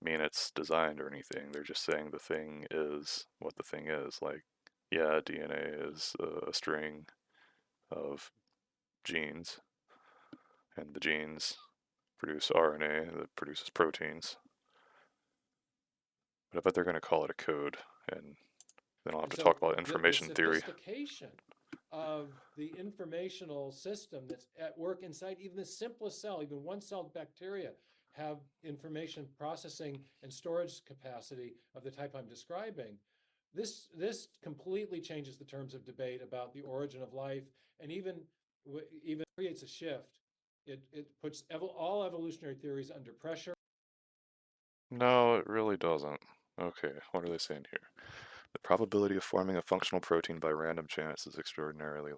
mean it's designed or anything. They're just saying the thing is what the thing is. Like, yeah, DNA is a string of genes, and the genes produce RNA that produces proteins. But I bet they're going to call it a code, and then I'll have to talk about information theory. The sophistication of the informational system that's at work inside even the simplest cell, even one-celled bacteria, have information processing and storage capacity of the type I'm describing. This completely changes the terms of debate about the origin of life, and even creates a shift. It puts all evolutionary theories under pressure. No, it really doesn't. Okay, what are they saying here? The probability of forming a functional protein by random chance is extraordinarily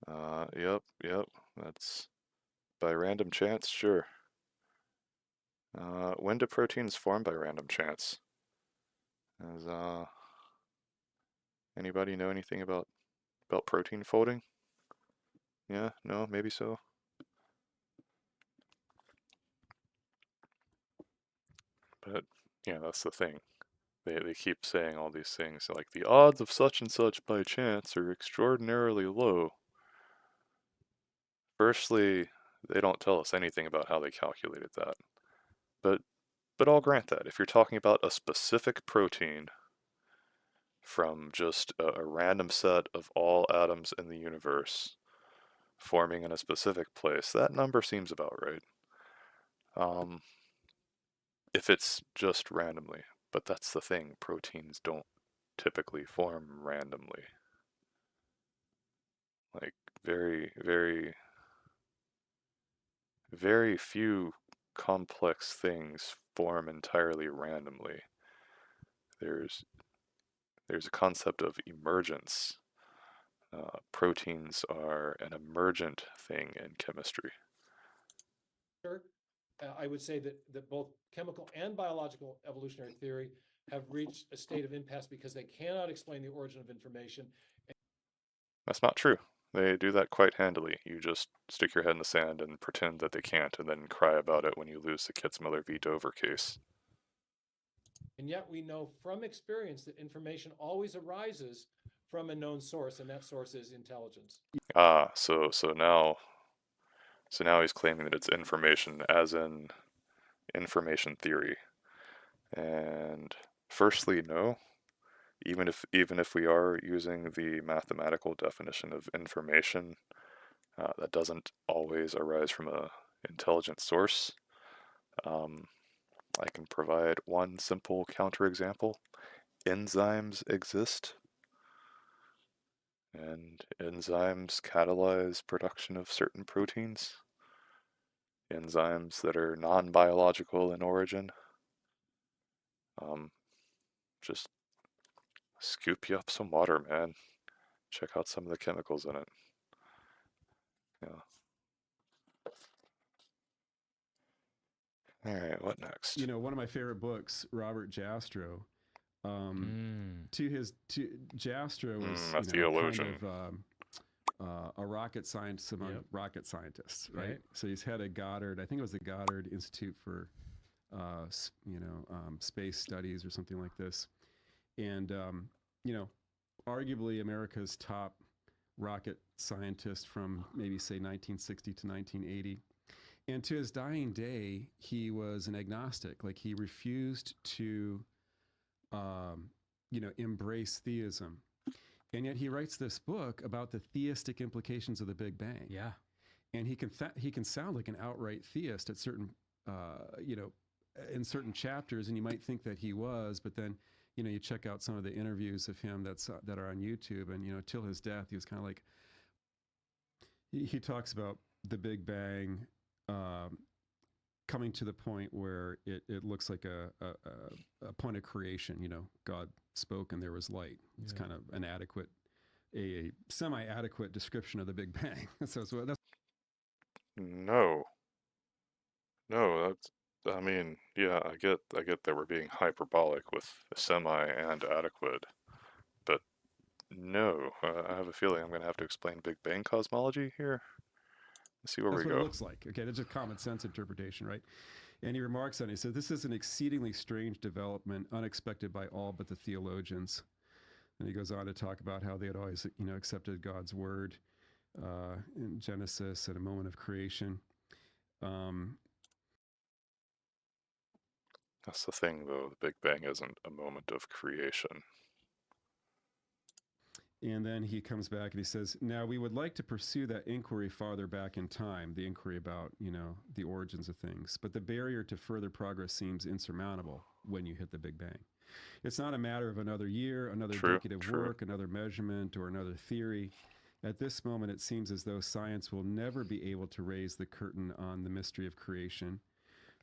low. Yep, that's by random chance, sure. When do proteins form by random chance? Does anybody know anything about protein folding? Yeah, no, maybe so. But yeah, that's the thing. They keep saying all these things like the odds of such and such by chance are extraordinarily low. Firstly, they don't tell us anything about how they calculated that. But I'll grant that if you're talking about a specific protein, from just a random set of all atoms in the universe forming in a specific place, that number seems about right. If it's just randomly, but that's the thing, proteins don't typically form randomly. Like, very, very, very few complex things form entirely randomly. There's a concept of emergence. Proteins are an emergent thing in chemistry. I would say that both chemical and biological evolutionary theory have reached a state of impasse because they cannot explain the origin of information. That's not true. They do that quite handily. You just stick your head in the sand and pretend that they can't, and then cry about it when you lose the Kitzmiller v. Dover case. And yet we know from experience that information always arises from a known source, and that source is intelligence. So now he's claiming that it's information, as in information theory. And firstly, no. Even if we are using the mathematical definition of information, that doesn't always arise from a intelligent source. I can provide one simple counterexample. Enzymes exist, and enzymes catalyze production of certain proteins. Enzymes that are non-biological in origin. Just scoop you up some water, man. Check out some of the chemicals in it. Yeah. All right, what next? You know, one of my favorite books, Robert Jastrow. Jastrow was a theologian. Kind of, a rocket scientist among rocket scientists, right? So he's head of Goddard. I think it was the Goddard Institute for, Space Studies or something like this. And arguably America's top rocket scientist from maybe say 1960 to 1980. And to his dying day, he was an agnostic. Like, he refused to, embrace theism. And yet he writes this book about the theistic implications of the Big Bang. Yeah. And he can sound like an outright theist at certain, in certain chapters, and you might think that he was, but then, you check out some of the interviews of him that are on YouTube, and, till his death, he was kind of like, he talks about the Big Bang, coming to the point where it looks like a point of creation. God spoke and there was light. It's kind of a semi-adequate description of the Big Bang. So that's No, that's. I mean, yeah, I get that we're being hyperbolic with semi and adequate, but no, I have a feeling I'm going to have to explain Big Bang cosmology here. Let's see where we go. That's what it looks like. Okay, that's a common sense interpretation, right? And he remarks on it. He says, "This is an exceedingly strange development, unexpected by all but the theologians." And he goes on to talk about how they had always, accepted God's word in Genesis at a moment of creation. That's the thing, though. The Big Bang isn't a moment of creation. And then he comes back and he says, "Now we would like to pursue that inquiry farther back in time, the inquiry about, the origins of things. But the barrier to further progress seems insurmountable when you hit the Big Bang. It's not a matter of another year, another decade of work, another measurement, or another theory. At this moment, it seems as though science will never be able to raise the curtain on the mystery of creation.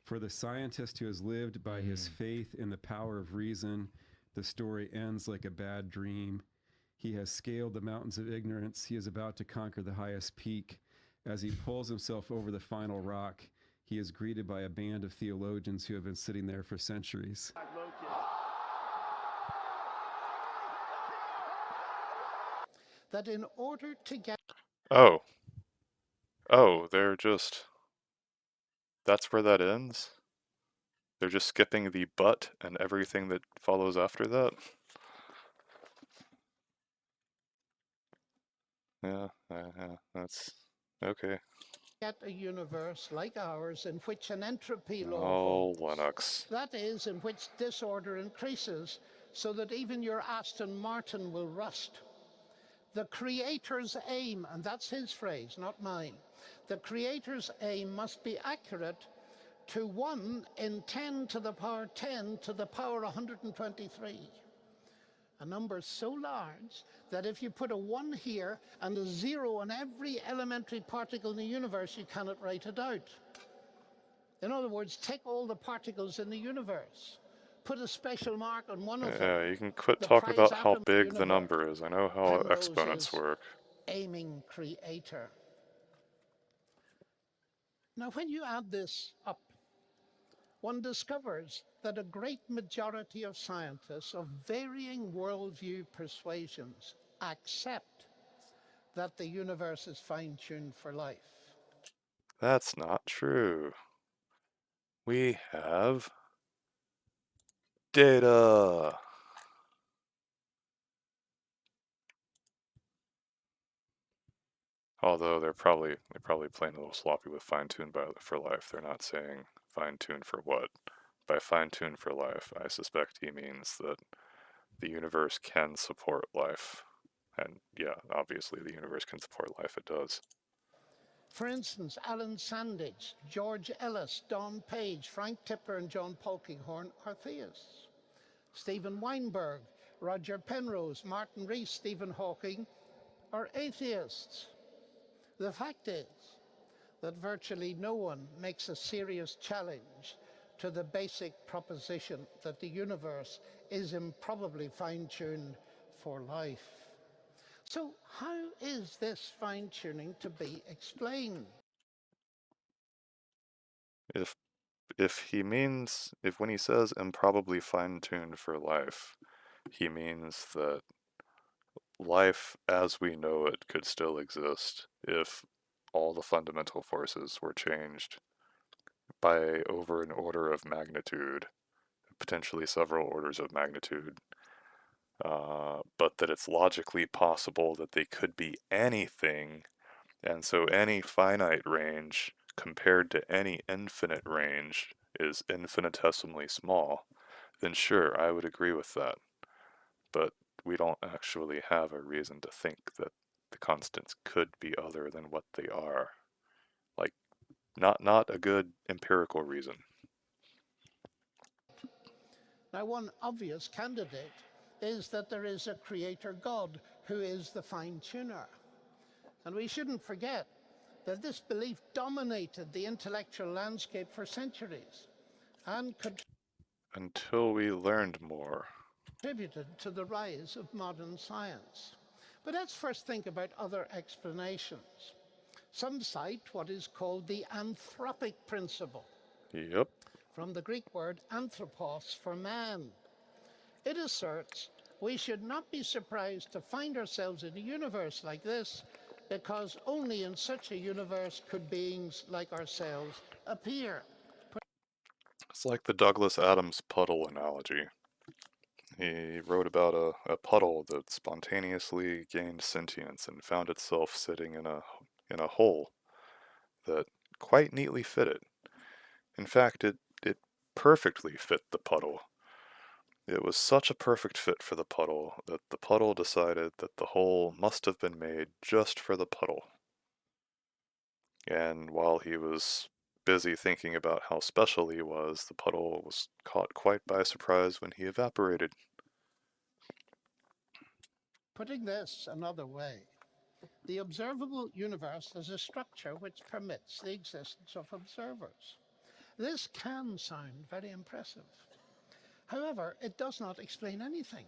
For the scientist who has lived by his faith in the power of reason, the story ends like a bad dream. He has scaled the mountains of ignorance. He is about to conquer the highest peak. As he pulls himself over the final rock, he is greeted by a band of theologians who have been sitting there for centuries." That in order to get... Oh, they're just... That's where that ends? They're just skipping the but and everything that follows after that? Yeah, that's okay. Get a universe like ours in which an entropy law Oh, holds. Linux. That is, in which disorder increases so that even your Aston Martin will rust. The Creator's aim, and that's his phrase, not mine, the Creator's aim must be accurate to 1 in 10 to the power 10 to the power 123. A number so large that if you put a 1 here and a 0 on every elementary particle in the universe, you cannot write it out. In other words, take all the particles in the universe, put a special mark on one of them. Yeah, you can quit The talking prize about how atom big the universe. number is. I know how Penrose exponents is work. aiming creator. Now, when you add this up, one discovers that a great majority of scientists of varying worldview persuasions accept that the universe is fine-tuned for life. That's not true. We have data. Although they're probably playing a little sloppy with fine-tuned for life. They're not saying fine-tuned for what. By fine-tuned for life, I suspect he means that the universe can support life. And yeah, obviously the universe can support life, it does. For instance, Alan Sandage, George Ellis, Don Page, Frank Tipler, and John Polkinghorne are theists. Stephen Weinberg, Roger Penrose, Martin Rees, Stephen Hawking are atheists. The fact is that virtually no one makes a serious challenge to the basic proposition that the universe is improbably fine-tuned for life. So how is this fine-tuning to be explained? If when he says improbably fine-tuned for life, he means that life as we know it could still exist if all the fundamental forces were changed by over an order of magnitude, potentially several orders of magnitude, but that it's logically possible that they could be anything, and so any finite range compared to any infinite range is infinitesimally small, then sure, I would agree with that. But we don't actually have a reason to think that the constants could be other than what they are. Like, not a good empirical reason. Now, one obvious candidate is that there is a creator God who is the fine-tuner. And we shouldn't forget that this belief dominated the intellectual landscape for centuries and Until we learned more. contributed to the rise of modern science. But let's first think about other explanations. Some cite what is called the anthropic principle. Yep. From the Greek word anthropos, for man. It asserts we should not be surprised to find ourselves in a universe like this, because only in such a universe could beings like ourselves appear. It's like the Douglas Adams puddle analogy. He wrote about a puddle that spontaneously gained sentience and found itself sitting in a hole that quite neatly fit it. In fact, it perfectly fit the puddle. It was such a perfect fit for the puddle that the puddle decided that the hole must have been made just for the puddle. And while he was busy thinking about how special he was, the puddle was caught quite by surprise when he evaporated. Putting this another way, the observable universe is a structure which permits the existence of observers. This can sound very impressive. However, it does not explain anything.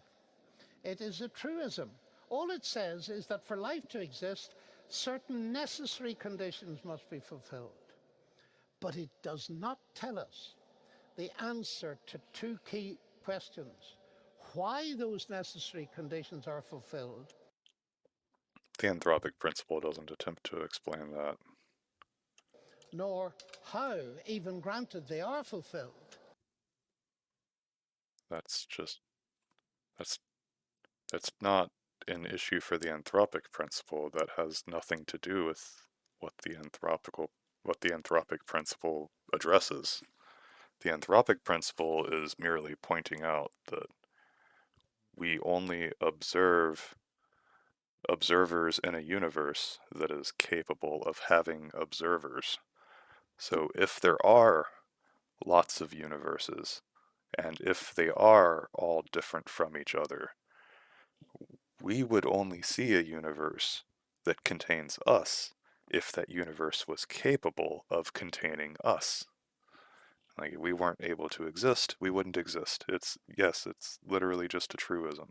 It is a truism. All it says is that for life to exist, certain necessary conditions must be fulfilled. But it does not tell us the answer to two key questions: why those necessary conditions are fulfilled. The anthropic principle doesn't attempt to explain that. Nor how, even granted they are fulfilled. That's not an issue for the anthropic principle. That has nothing to do with what the anthropic principle addresses. The anthropic principle is merely pointing out that we only observe observers in a universe that is capable of having observers. So if there are lots of universes, and if they are all different from each other, we would only see a universe that contains us if that universe was capable of containing us. Like, if we weren't able to exist, we wouldn't exist. It's literally just a truism.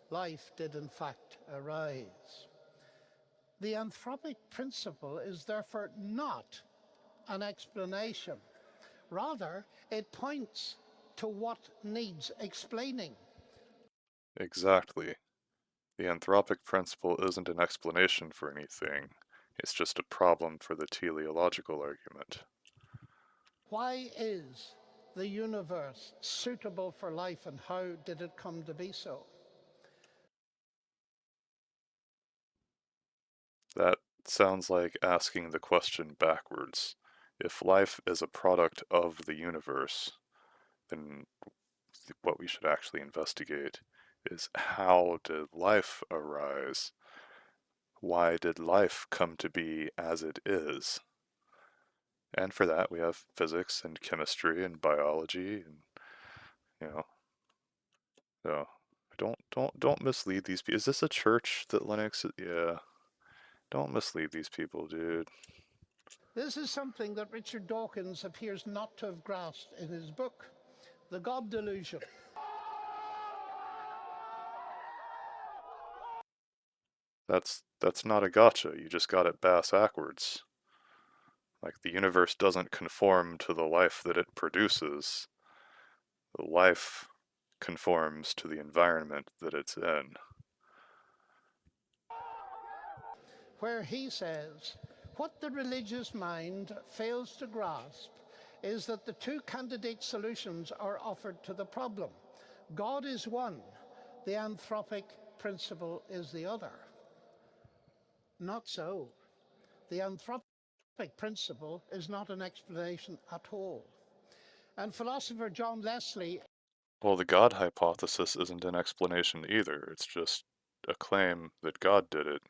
Life did in fact arise. The anthropic principle is therefore not an explanation. Rather, it points to what needs explaining. Exactly. The anthropic principle isn't an explanation for anything. It's just a problem for the teleological argument. Why is the universe suitable for life, and how did it come to be so? That sounds like asking the question backwards. If life is a product of the universe, then what we should actually investigate is, how did life arise? Why did life come to be as it is? And for that we have physics and chemistry and biology, and so don't mislead these people. Is this a church that Linux is? Yeah. Don't mislead these people, dude. This is something that Richard Dawkins appears not to have grasped in his book, The God Delusion. That's not a gotcha. You just got it bass-ackwards. Like, the universe doesn't conform to the life that it produces. The life conforms to the environment that it's in. Where he says, what the religious mind fails to grasp is that the two candidate solutions are offered to the problem. God is one, the anthropic principle is the other. Not so. The anthropic principle is not an explanation at all. And philosopher John Leslie... Well, the God hypothesis isn't an explanation either. It's just a claim that God did it.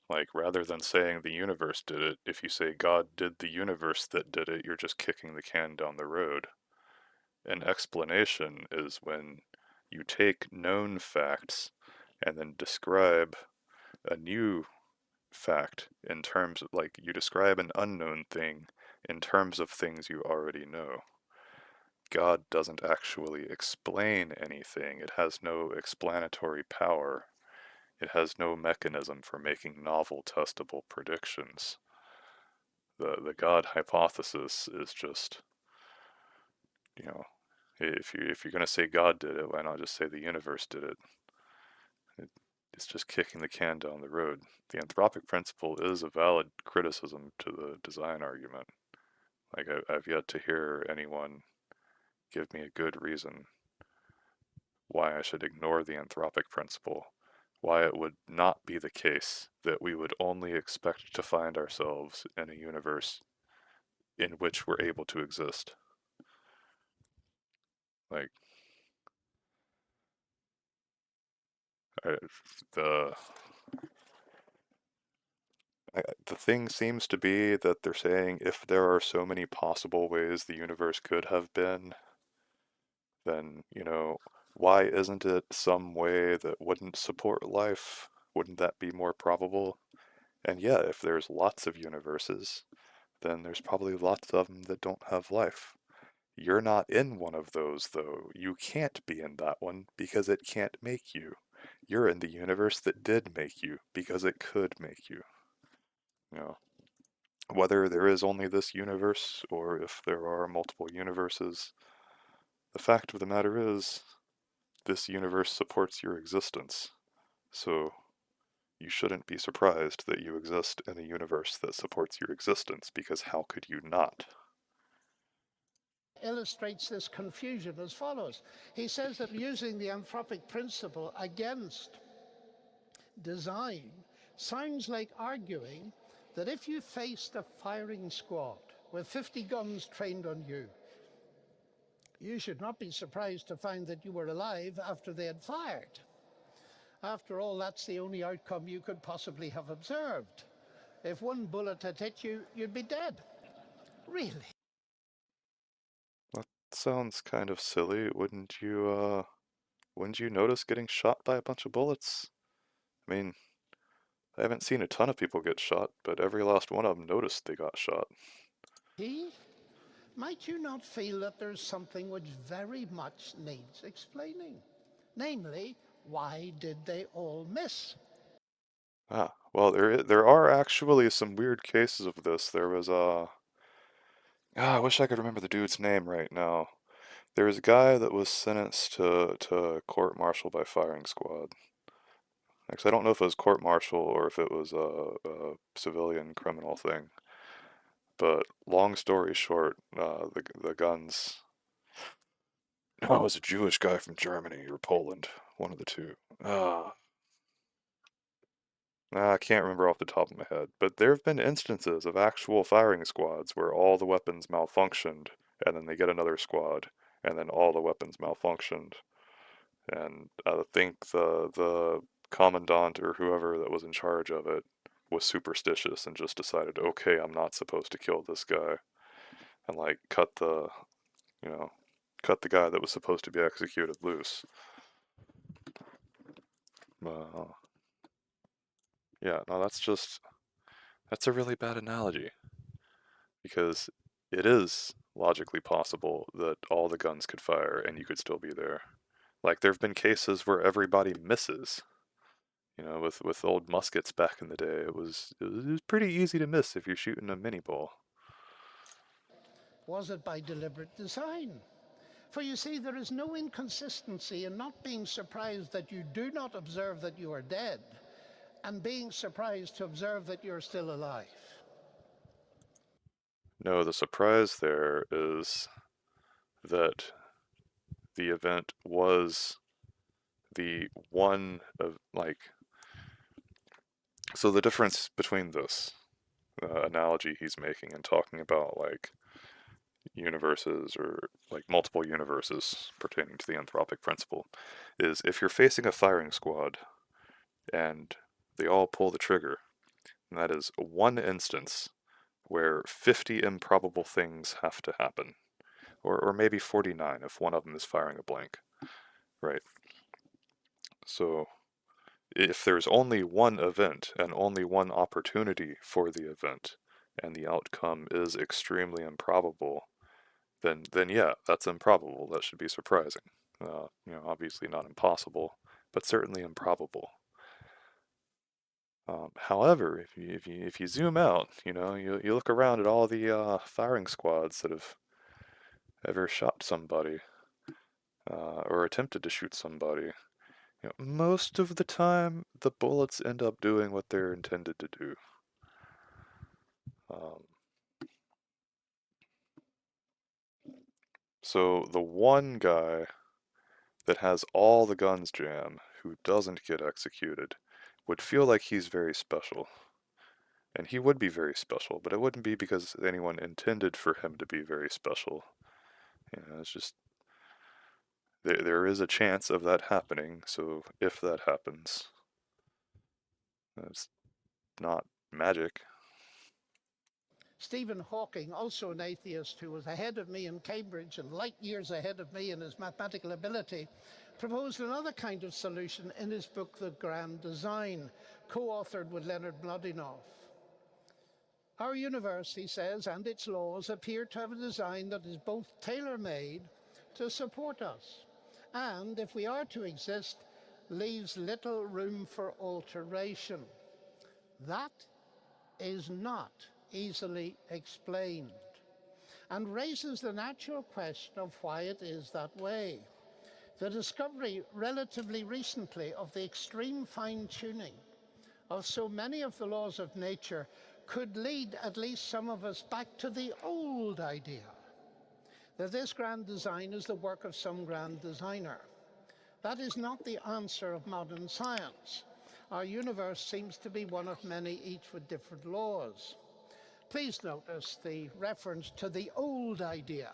Like, rather than saying the universe did it, if you say God did the universe that did it, you're just kicking the can down the road. An explanation is when you take known facts and then describe a new fact in terms of, like, you describe an unknown thing in terms of things you already know. God doesn't actually explain anything. It has no explanatory power. It has no mechanism for making novel, testable predictions. The God hypothesis is just, if you're gonna say God did it, why not just say the universe did it? It's just kicking the can down the road. The anthropic principle is a valid criticism to the design argument. Like, I've yet to hear anyone give me a good reason why I should ignore the anthropic principle, why it would not be the case that we would only expect to find ourselves in a universe in which we're able to exist. Like, the the thing seems to be that they're saying, if there are so many possible ways the universe could have been, then, why isn't it some way that wouldn't support life? Wouldn't that be more probable? And yeah, if there's lots of universes, then there's probably lots of them that don't have life. You're not in one of those, though. You can't be in that one because it can't make you. You're in the universe that did make you because it could make you. Whether there is only this universe or if there are multiple universes, the fact of the matter is, this universe supports your existence. So you shouldn't be surprised that you exist in a universe that supports your existence, because how could you not? illustrates this confusion as follows. He says that using the anthropic principle against design sounds like arguing that if you faced a firing squad with 50 guns trained on you, You should not be surprised to find that you were alive after they had fired. After all, that's the only outcome you could possibly have observed. If one bullet had hit you, you'd be dead. Really? That sounds kind of silly. Wouldn't you notice getting shot by a bunch of bullets? I mean, I haven't seen a ton of people get shot, but every last one of them noticed they got shot. Might you not feel that there's something which very much needs explaining? Namely, why did they all miss? Ah, well, there are actually some weird cases of this. There was I wish I could remember the dude's name right now. There was a guy that was sentenced to court-martial by firing squad. Actually, I don't know if it was court-martial or if it was a civilian criminal thing. But long story short, the guns. Oh, it was a Jewish guy from Germany or Poland, one of the two. I can't remember off the top of my head, but there have been instances of actual firing squads where all the weapons malfunctioned, and then they get another squad, and then all the weapons malfunctioned. And I think the commandant or whoever that was in charge of it was superstitious and just decided, okay, I'm not supposed to kill this guy, and like cut the guy that was supposed to be executed loose. Yeah, no, that's a really bad analogy. Because it is logically possible that all the guns could fire and you could still be there. Like, there have been cases where everybody misses. You know, with old muskets back in the day, it was pretty easy to miss if you're shooting a mini ball. Was it by deliberate design? For you see, there is no inconsistency in not being surprised that you do not observe that you are dead, and being surprised to observe that you're still alive. No, the surprise there is that the event was the one of, like... So the difference between this analogy he's making and talking about, like, universes or like multiple universes pertaining to the anthropic principle is if you're facing a firing squad and they all pull the trigger, and that is one instance where 50 improbable things have to happen, or maybe 49 if one of them is firing a blank, right? So if there's only one event and only one opportunity for the event and the outcome is extremely improbable, then yeah, that's improbable. That should be surprising. Obviously not impossible, but certainly improbable. However, if you zoom out, you look around at all the firing squads that have ever shot somebody or attempted to shoot somebody, most of the time the bullets end up doing what they're intended to do. So the one guy that has all the guns jam, who doesn't get executed, would feel like he's very special. And he would be very special, but it wouldn't be because anyone intended for him to be very special. It's just... There is a chance of that happening, so if that happens, it's not magic. Stephen Hawking, also an atheist who was ahead of me in Cambridge and light years ahead of me in his mathematical ability, proposed another kind of solution in his book, The Grand Design, co-authored with Leonard Mlodinow. Our universe, he says, and its laws appear to have a design that is both tailor-made to support us, and, if we are to exist, leaves little room for alteration. That is not easily explained, and raises the natural question of why it is that way. The discovery relatively recently of the extreme fine-tuning of so many of the laws of nature could lead at least some of us back to the old idea that this grand design is the work of some grand designer. That is not the answer of modern science. Our universe seems to be one of many, each with different laws. Please notice the reference to the old idea.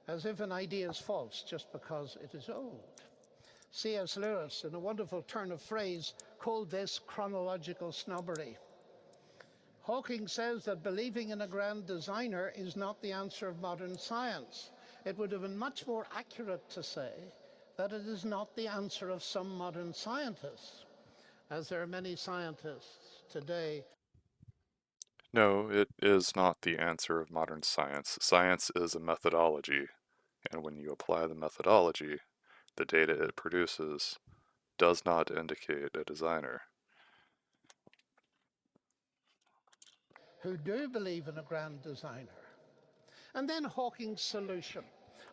as if an idea is false just because it is old. C.S. Lewis, in a wonderful turn of phrase, called this chronological snobbery. Hawking says that believing in a grand designer is not the answer of modern science. It would have been much more accurate to say that it is not the answer of some modern scientists, as there are many scientists today. No, it is not the answer of modern science. Science is a methodology, and when you apply the methodology, the data it produces does not indicate a designer. Who do believe in a grand designer. And then Hawking's solution.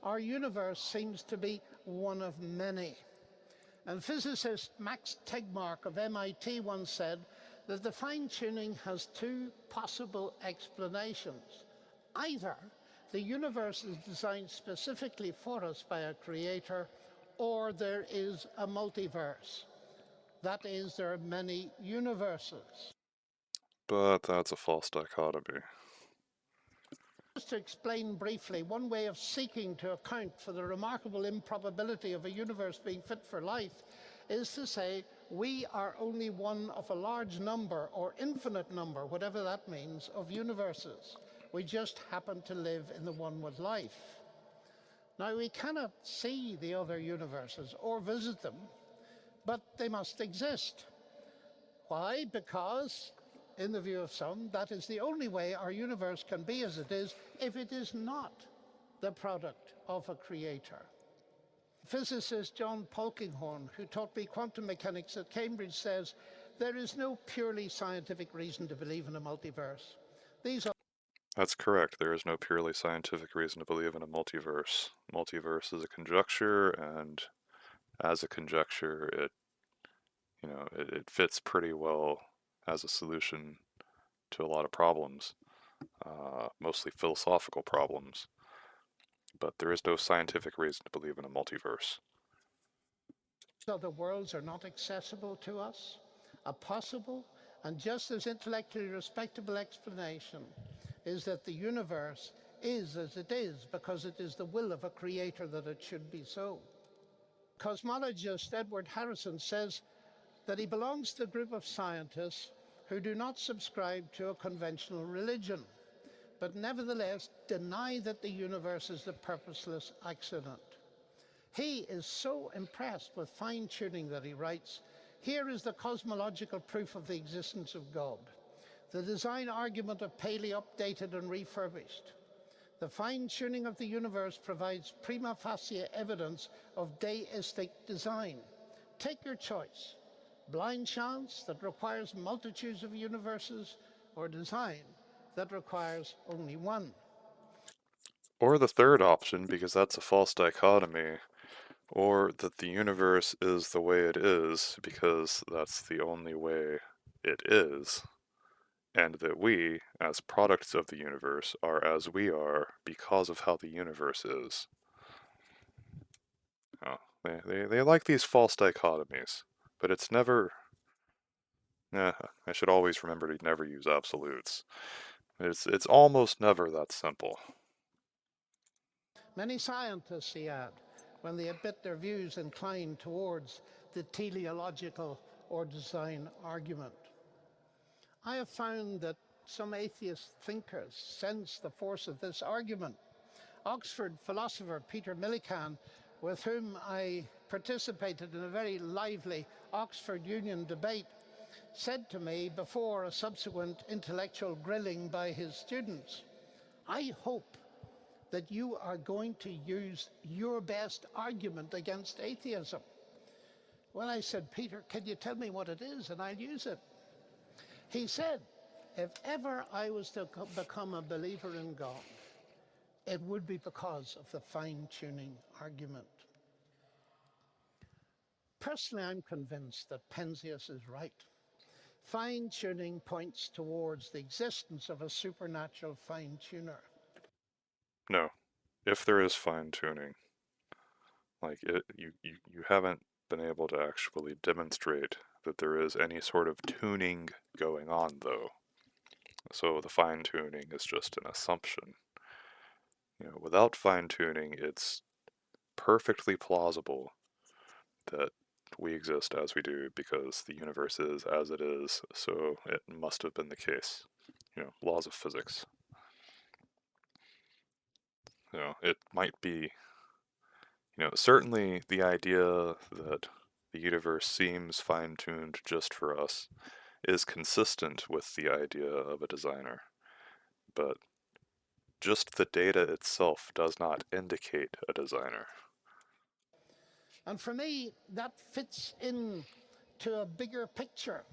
Our universe seems to be one of many. And physicist Max Tegmark of MIT once said that the fine-tuning has two possible explanations. Either the universe is designed specifically for us by a creator, or there is a multiverse. That is, there are many universes. But that's a false dichotomy. Just to explain briefly, one way of seeking to account for the remarkable improbability of a universe being fit for life is to say we are only one of a large number, or infinite number, whatever that means, of universes. We just happen to live in the one with life. Now, we cannot see the other universes or visit them, but they must exist. Why? Because, in the view of some, that is the only way our universe can be as it is if it is not the product of a creator. Physicist John Polkinghorne, who taught me quantum mechanics at Cambridge, says there is no purely scientific reason to believe in a multiverse. That's correct. There is no purely scientific reason to believe in a multiverse. Multiverse is a conjecture, and as a conjecture, it fits pretty well as a solution to a lot of problems, mostly philosophical problems. But there is no scientific reason to believe in a multiverse. Other worlds are not accessible to us. A possible and just as intellectually respectable explanation is that the universe is as it is because it is the will of a creator that it should be so. Cosmologist Edward Harrison says that he belongs to a group of scientists who do not subscribe to a conventional religion, but nevertheless deny that the universe is the purposeless accident. He is so impressed with fine-tuning that he writes, "Here is the cosmological proof of the existence of God. The design argument of Paley updated and refurbished. The fine-tuning of the universe provides prima facie evidence of deistic design. Take your choice. Blind chance that requires multitudes of universes, or design that requires only one." Or the third option, because that's a false dichotomy, or that the universe is the way it is because that's the only way it is, and that we, as products of the universe, are as we are because of how the universe is. Oh, they like these false dichotomies, but it's never... I should always remember to never use absolutes. It's almost never that simple. Many scientists, he adds, when they admit their views incline towards the teleological or design argument. I have found that some atheist thinkers sense the force of this argument. Oxford philosopher Peter Millikan, with whom I participated in a very lively Oxford Union debate, said to me before a subsequent intellectual grilling by his students, "I hope that you are going to use your best argument against atheism." Well, I said, "Peter, can you tell me what it is and I'll use it?" He said, "If ever I was to become a believer in God, it would be because of the fine-tuning argument." Personally, I'm convinced that Penzias is right. Fine-tuning points towards the existence of a supernatural fine-tuner. No. If there is fine-tuning, you haven't been able to actually demonstrate that there is any sort of tuning going on, though. So the fine-tuning is just an assumption. without fine-tuning, it's perfectly plausible that we exist as we do because the universe is as it is, so it must have been the case. Laws of physics. It might be, certainly the idea that the universe seems fine-tuned just for us is consistent with the idea of a designer, but just the data itself does not indicate a designer. And for me, that fits in to a bigger picture,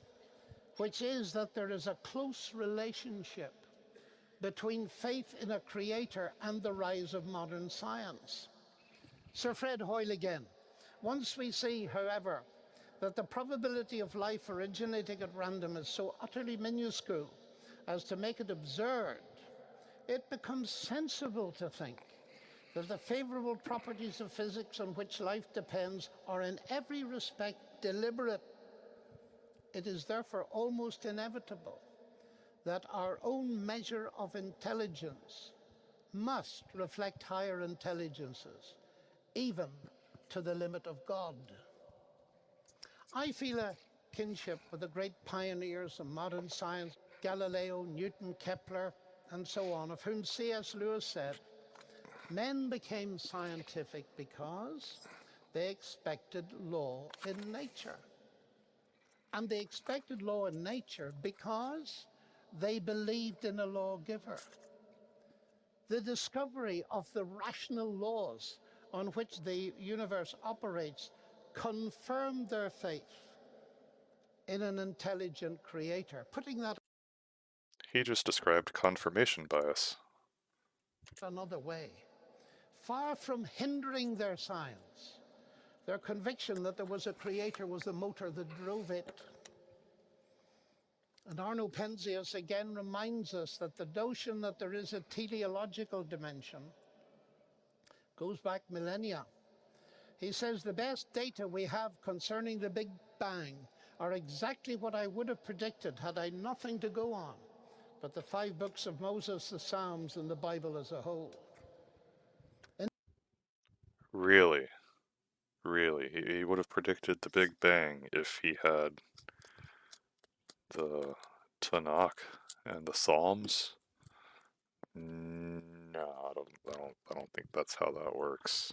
which is that there is a close relationship between faith in a creator and the rise of modern science. Sir Fred Hoyle again. Once we see, however, that the probability of life originating at random is so utterly minuscule as to make it absurd, it becomes sensible to think that the favorable properties of physics on which life depends are in every respect deliberate. It is therefore almost inevitable that our own measure of intelligence must reflect higher intelligences, even to the limit of God. I feel a kinship with the great pioneers of modern science, Galileo, Newton, Kepler, and so on, of whom C.S. Lewis said, men became scientific because they expected law in nature. And they expected law in nature because they believed in a lawgiver. The discovery of the rational laws on which the universe operates confirmed their faith in an intelligent creator. Putting that He just described confirmation bias. another way, far from hindering their science, their conviction that there was a creator was the motor that drove it. And Arno Penzias again reminds us that the notion that there is a teleological dimension goes back millennia. He says the best data we have concerning the Big Bang are exactly what I would have predicted had I nothing to go on but the 5 books of Moses, the Psalms, and the Bible as a whole. Really, he would have predicted the Big Bang if he had the Tanakh and the Psalms. No, I don't think that's how that works.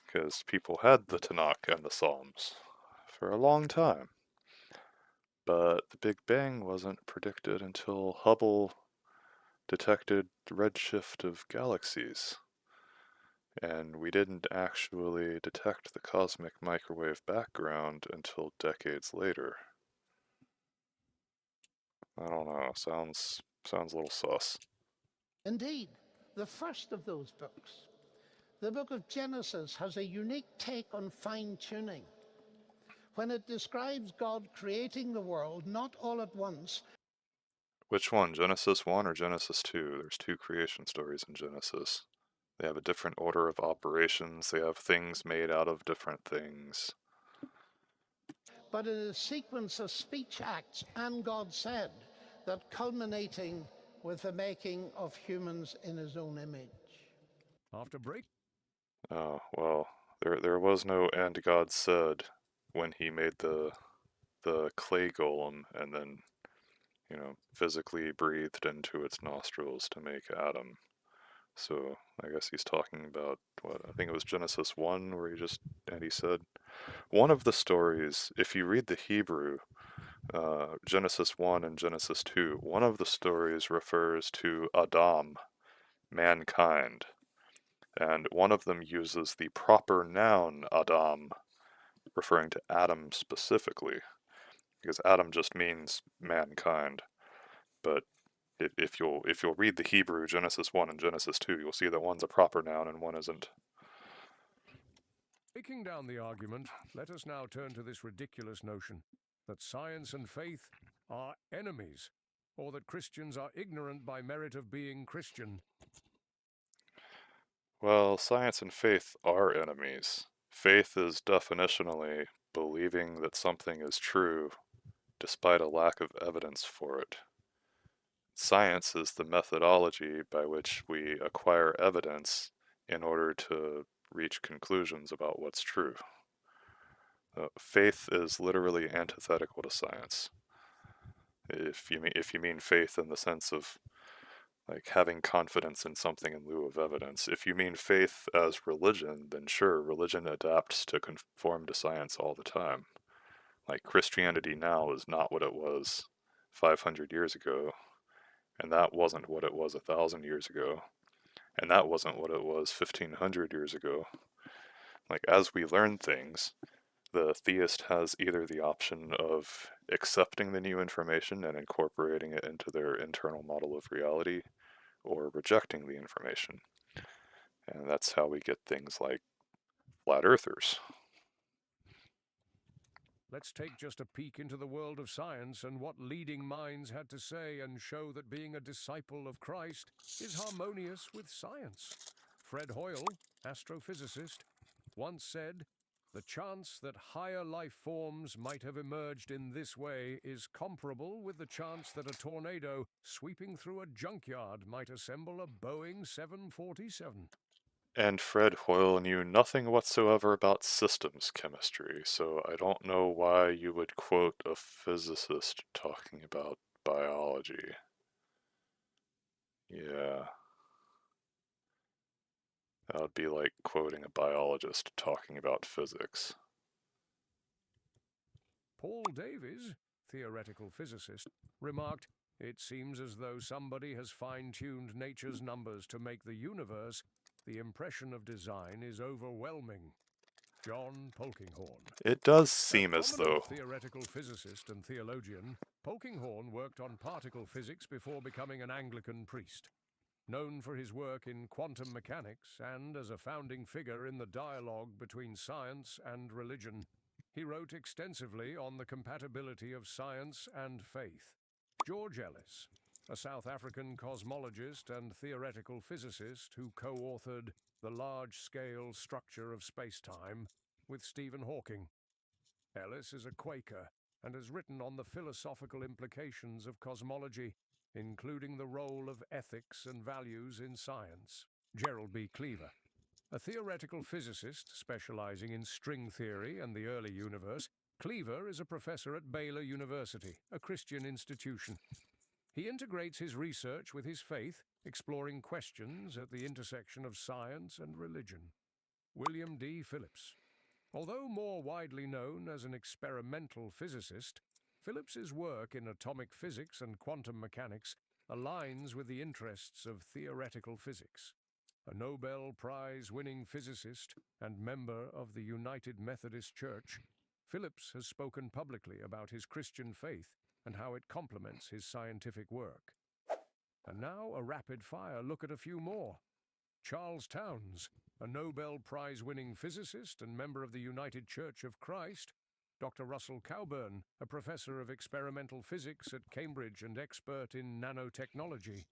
Because people had the Tanakh and the Psalms for a long time. But the Big Bang wasn't predicted until Hubble detected the redshift of galaxies. And we didn't actually detect the cosmic microwave background until decades later. I don't know, sounds a little sus. Indeed, the first of those books, the book of Genesis, has a unique take on fine-tuning. When it describes God creating the world, not all at once. Which one, Genesis 1 or Genesis 2? There's 2 creation stories in Genesis. They have a different order of operations, they have things made out of different things. But in a sequence of speech acts, and God said, that culminating with the making of humans in his own image. After break? Oh, well, there was no "and God said" when he made the clay golem and then, physically breathed into its nostrils to make Adam. So I guess he's talking about, I think it was Genesis 1 where he said, one of the stories, if you read the Hebrew, Genesis 1 and Genesis 2, one of the stories refers to Adam, mankind, and one of them uses the proper noun Adam, referring to Adam specifically, because Adam just means mankind. But if you'll read the Hebrew, Genesis 1 and Genesis 2, you'll see that one's a proper noun and one isn't. Breaking down the argument, let us now turn to this ridiculous notion that science and faith are enemies, or that Christians are ignorant by merit of being Christian. Well, science and faith are enemies. Faith is definitionally believing that something is true despite a lack of evidence for it. Science is the methodology by which we acquire evidence in order to reach conclusions about what's true. Faith is literally antithetical to science. If you mean faith in the sense of like having confidence in something in lieu of evidence. If you mean faith as religion, then sure, religion adapts to conform to science all the time. Like Christianity now is not what it was 500 years ago, and that wasn't what it was 1,000 years ago, and that wasn't what it was 1,500 years ago. Like as we learn things, the theist has either the option of accepting the new information and incorporating it into their internal model of reality, or rejecting the information. And that's how we get things like flat earthers. Let's take just a peek into the world of science and what leading minds had to say and show that being a disciple of Christ is harmonious with science. Fred Hoyle, astrophysicist, once said, "The chance that higher life forms might have emerged in this way is comparable with the chance that a tornado sweeping through a junkyard might assemble a Boeing 747. And Fred Hoyle knew nothing whatsoever about systems chemistry, so I don't know why you would quote a physicist talking about biology. Yeah. That would be like quoting a biologist talking about physics. Paul Davies, theoretical physicist, remarked, "It seems as though somebody has fine-tuned nature's numbers to make the universe. The impression of design is overwhelming." John Polkinghorne. It does A seem as though. prominent theoretical physicist and theologian, Polkinghorne worked on particle physics before becoming an Anglican priest. Known for his work in quantum mechanics and as a founding figure in the dialogue between science and religion, he wrote extensively on the compatibility of science and faith. George Ellis, a South African cosmologist and theoretical physicist who co-authored The Large-Scale Structure of Space-Time with Stephen Hawking. Ellis is a Quaker and has written on the philosophical implications of cosmology, including the role of ethics and values in science. Gerald B. Cleaver, a theoretical physicist specializing in string theory and the early universe, Cleaver is a professor at Baylor University, a Christian institution. He integrates his research with his faith, exploring questions at the intersection of science and religion. William D. Phillips. Although more widely known as an experimental physicist, Phillips's work in atomic physics and quantum mechanics aligns with the interests of theoretical physics. A Nobel Prize-winning physicist and member of the United Methodist Church, Phillips has spoken publicly about his Christian faith and how it complements his scientific work. And now a rapid-fire look at a few more. Charles Townes, a Nobel Prize-winning physicist and member of the United Church of Christ. Dr. Russell Cowburn, a professor of experimental physics at Cambridge and expert in nanotechnology.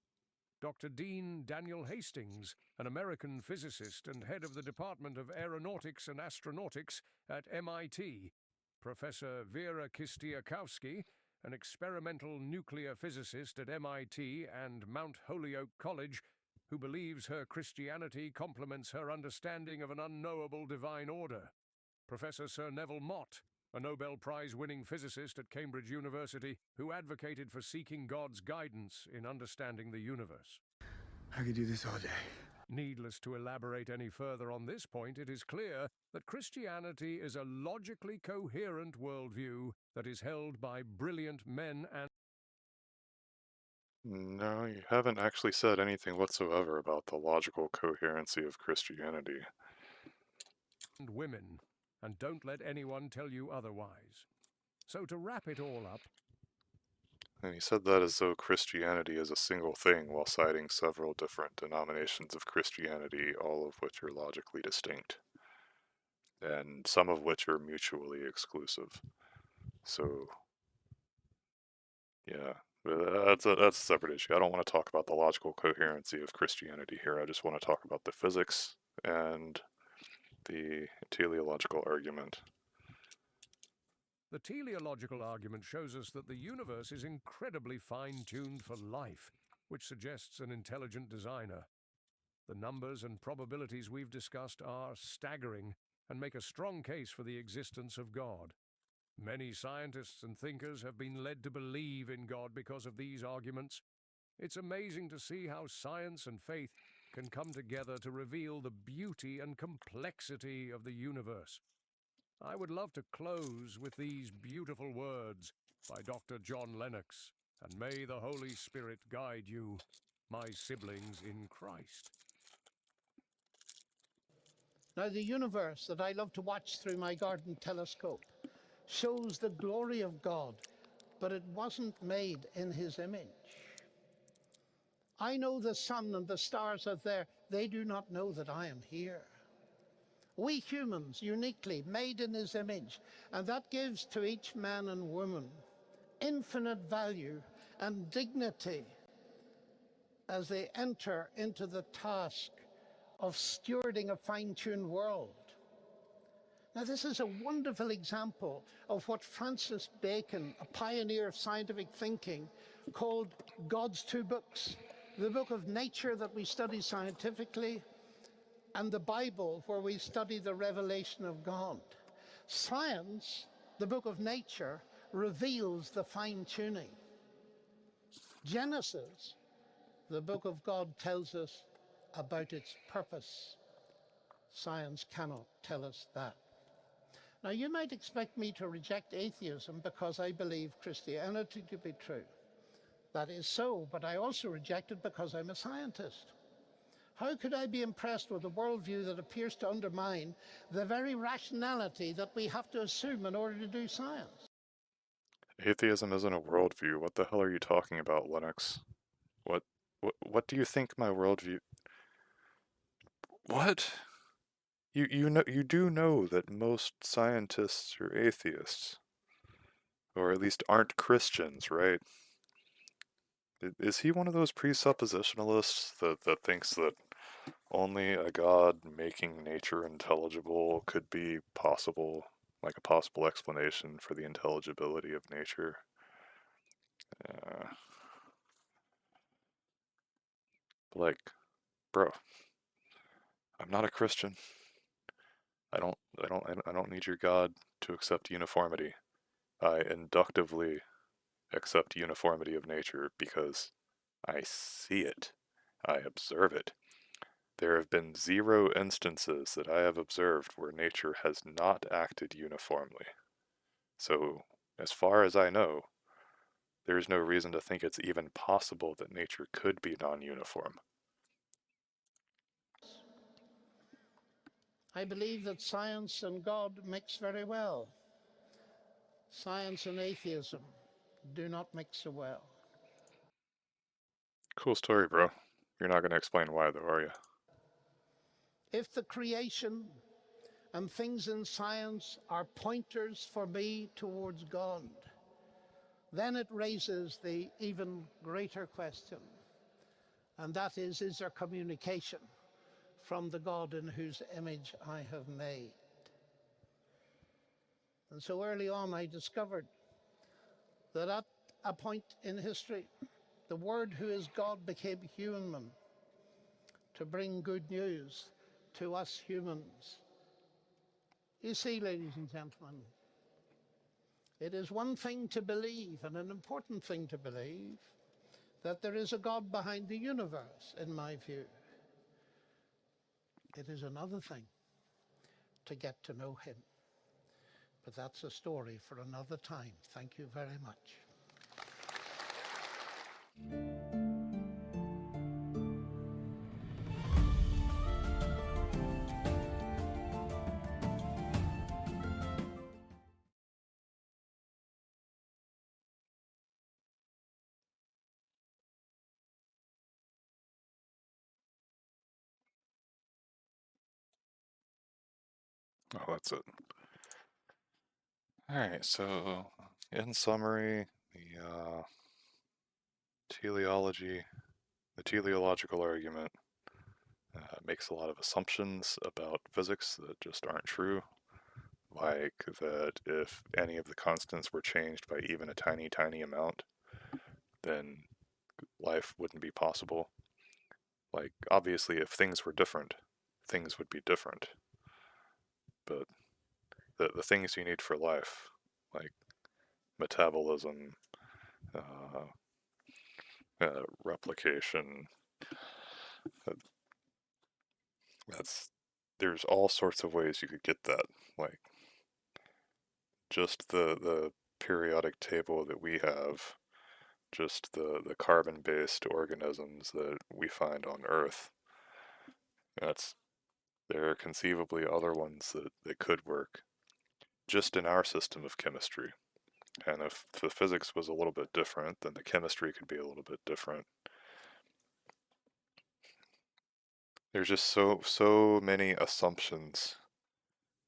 Dr. Dean Daniel Hastings, an American physicist and head of the Department of Aeronautics and Astronautics at MIT. Professor Vera Kistiakowski, an experimental nuclear physicist at MIT and Mount Holyoke College, who believes her Christianity complements her understanding of an unknowable divine order. Professor Sir Neville Mott, a Nobel Prize-winning physicist at Cambridge University, who advocated for seeking God's guidance in understanding the universe. I could do this all day. Needless to elaborate any further on this point, it is clear that Christianity is a logically coherent worldview that is held by brilliant men and No, you haven't actually said anything whatsoever about the logical coherency of Christianity. women, and don't let anyone tell you otherwise. So to wrap it all up, And he said that as though Christianity is a single thing while citing several different denominations of Christianity, all of which are logically distinct, and some of which are mutually exclusive. So, yeah, that's a separate issue. I don't want to talk about the logical coherency of Christianity here. I just want to talk about the physics and the teleological argument. The teleological argument shows us that the universe is incredibly fine-tuned for life, which suggests an intelligent designer. The numbers and probabilities we've discussed are staggering and make a strong case for the existence of God. Many scientists and thinkers have been led to believe in God because of these arguments. It's amazing to see how science and faith can come together to reveal the beauty and complexity of the universe. I would love to close with these beautiful words by Dr. John Lennox, and may the Holy Spirit guide you, my siblings in Christ. Now, the universe that I love to watch through my garden telescope shows the glory of God, but it wasn't made in his image. I know the sun and the stars are there. They do not know that I am here. We humans, uniquely made in his image, and that gives to each man and woman infinite value and dignity as they enter into the task of stewarding a fine-tuned world. Now, this is a wonderful example of what Francis Bacon, a pioneer of scientific thinking, called God's two books: the book of nature that we study scientifically, and the Bible, where we study the revelation of God. Science, the book of nature, reveals the fine-tuning. Genesis, the book of God, tells us about its purpose. Science cannot tell us that. Now, you might expect me to reject atheism because I believe Christianity to be true. That is so, but I also reject it because I'm a scientist. How could I be impressed with a worldview that appears to undermine the very rationality that we have to assume in order to do science? Atheism isn't a worldview. What the hell are you talking about, Lennox? What do you think my worldview... What? You do know that most scientists are atheists. Or at least aren't Christians, right? Is he one of those presuppositionalists that thinks that only a god making nature intelligible could be possible, like a possible explanation for the intelligibility of nature? Like, bro, I'm not a Christian. I don't need your God to accept uniformity. I inductively accept uniformity of nature because I see it. I observe it. There have been 0 instances that I have observed where nature has not acted uniformly. So, as far as I know, there is no reason to think it's even possible that nature could be non-uniform. I believe that science and God mix very well. Science and atheism do not mix so well. Cool story, bro. You're not going to explain why, though, are you? If the creation and things in science are pointers for me towards God, then it raises the even greater question, and that is there communication from the God in whose image I have made? And so early on I discovered that at a point in history, the Word who is God became human to bring good news to us humans. You see, ladies and gentlemen, it is one thing to believe, and an important thing to believe, that there is a God behind the universe, in my view. It is another thing to get to know him. But that's a story for another time. Thank you very much. Oh, that's it. Alright, so in summary, the teleological argument makes a lot of assumptions about physics that just aren't true, like that if any of the constants were changed by even a tiny, tiny amount, then life wouldn't be possible. Like, obviously, if things were different, things would be different. But the things you need for life, like metabolism, replication, there's all sorts of ways you could get that. Like, just the periodic table that we have, just the carbon-based organisms that we find on Earth. There are conceivably other ones that could work just in our system of chemistry. And if the physics was a little bit different, then the chemistry could be a little bit different. There's just so many assumptions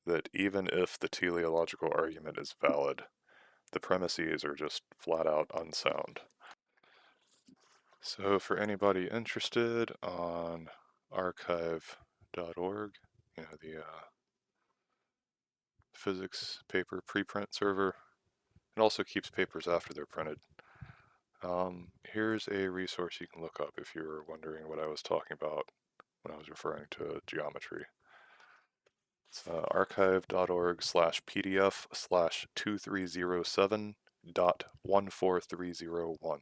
that even if the teleological argument is valid, the premises are just flat out unsound. So for anybody interested on archive.org, the physics paper preprint server, it also keeps papers after they're printed. Here's a resource you can look up if you're wondering what I was talking about when I was referring to geometry. It's archive.org/pdf/2307.14301.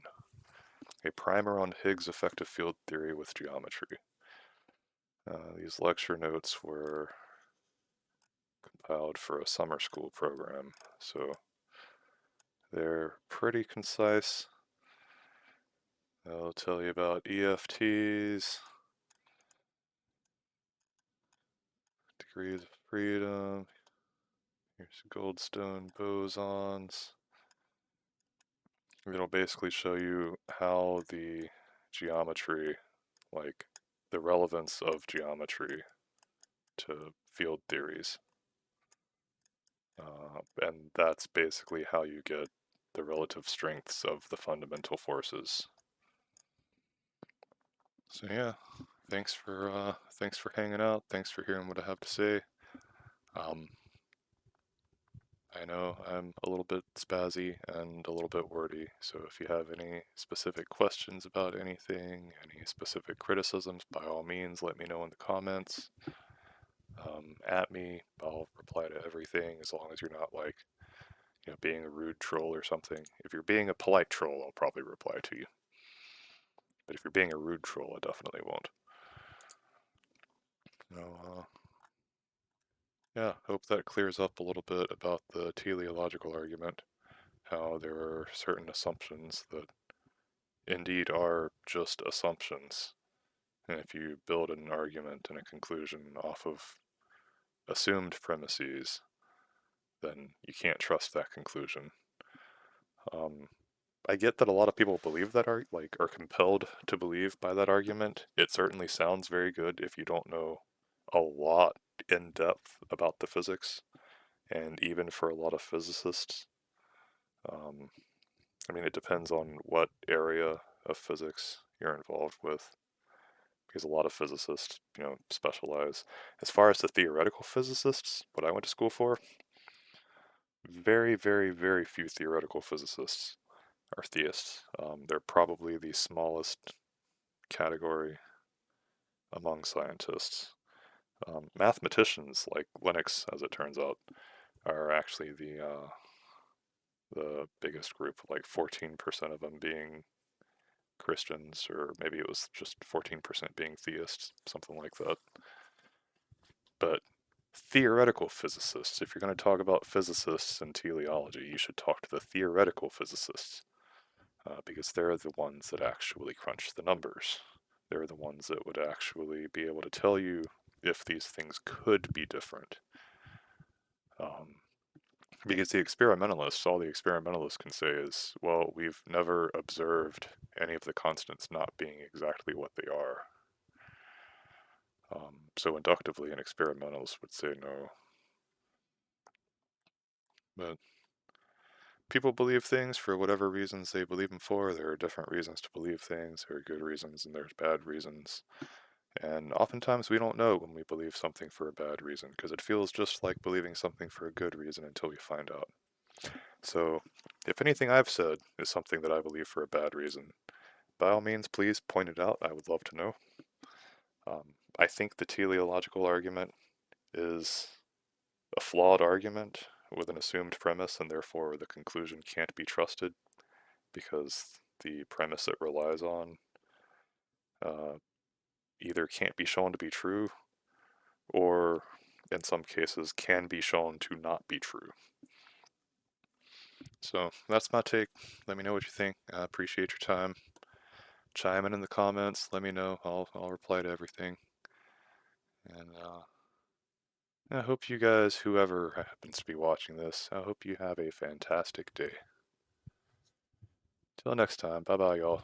A primer on Higgs effective field theory with geometry. These lecture notes were compiled for a summer school program, so they're pretty concise. They'll tell you about EFTs, degrees of freedom, here's Goldstone bosons. It'll basically show you how the geometry, like the relevance of geometry to field theories. And that's basically how you get the relative strengths of the fundamental forces. So yeah, thanks for hanging out. Thanks for hearing what I have to say. I know I'm a little bit spazzy and a little bit wordy, so if you have any specific questions about anything, any specific criticisms, by all means, let me know in the comments. At me, I'll reply to everything as long as you're not like, being a rude troll or something. If you're being a polite troll, I'll probably reply to you. But if you're being a rude troll, I definitely won't. Yeah, hope that clears up a little bit about the teleological argument, how there are certain assumptions that indeed are just assumptions. And if you build an argument and a conclusion off of assumed premises, then you can't trust that conclusion. I get that a lot of people believe that are compelled to believe by that argument. It certainly sounds very good if you don't know a lot in depth about the physics, and even for a lot of physicists. It depends on what area of physics you're involved with, because a lot of physicists, specialize. As far as the theoretical physicists, what I went to school for, very, very, very few theoretical physicists are theists. They're probably the smallest category among scientists. Mathematicians, like Linux, as it turns out, are actually the biggest group, like 14% of them being Christians, or maybe it was just 14% being theists, something like that. But theoretical physicists, if you're going to talk about physicists and teleology, you should talk to the theoretical physicists, because they're the ones that actually crunch the numbers. They're the ones that would actually be able to tell you if these things could be different. Because the experimentalists, all the experimentalists can say is, well, we've never observed any of the constants not being exactly what they are. So inductively, an experimentalist would say no. But people believe things for whatever reasons they believe them for. There are different reasons to believe things. There are good reasons and there's bad reasons. And oftentimes we don't know when we believe something for a bad reason, because it feels just like believing something for a good reason until we find out. So, if anything I've said is something that I believe for a bad reason, by all means, please point it out. I would love to know. I think the teleological argument is a flawed argument with an assumed premise, and therefore the conclusion can't be trusted because the premise it relies on either can't be shown to be true or, in some cases, can be shown to not be true. So that's my take. Let me know what you think. I appreciate your time. Chime in the comments. Let me know. I'll reply to everything. And I hope you guys, whoever happens to be watching this, I hope you have a fantastic day. Till next time. Bye bye, y'all.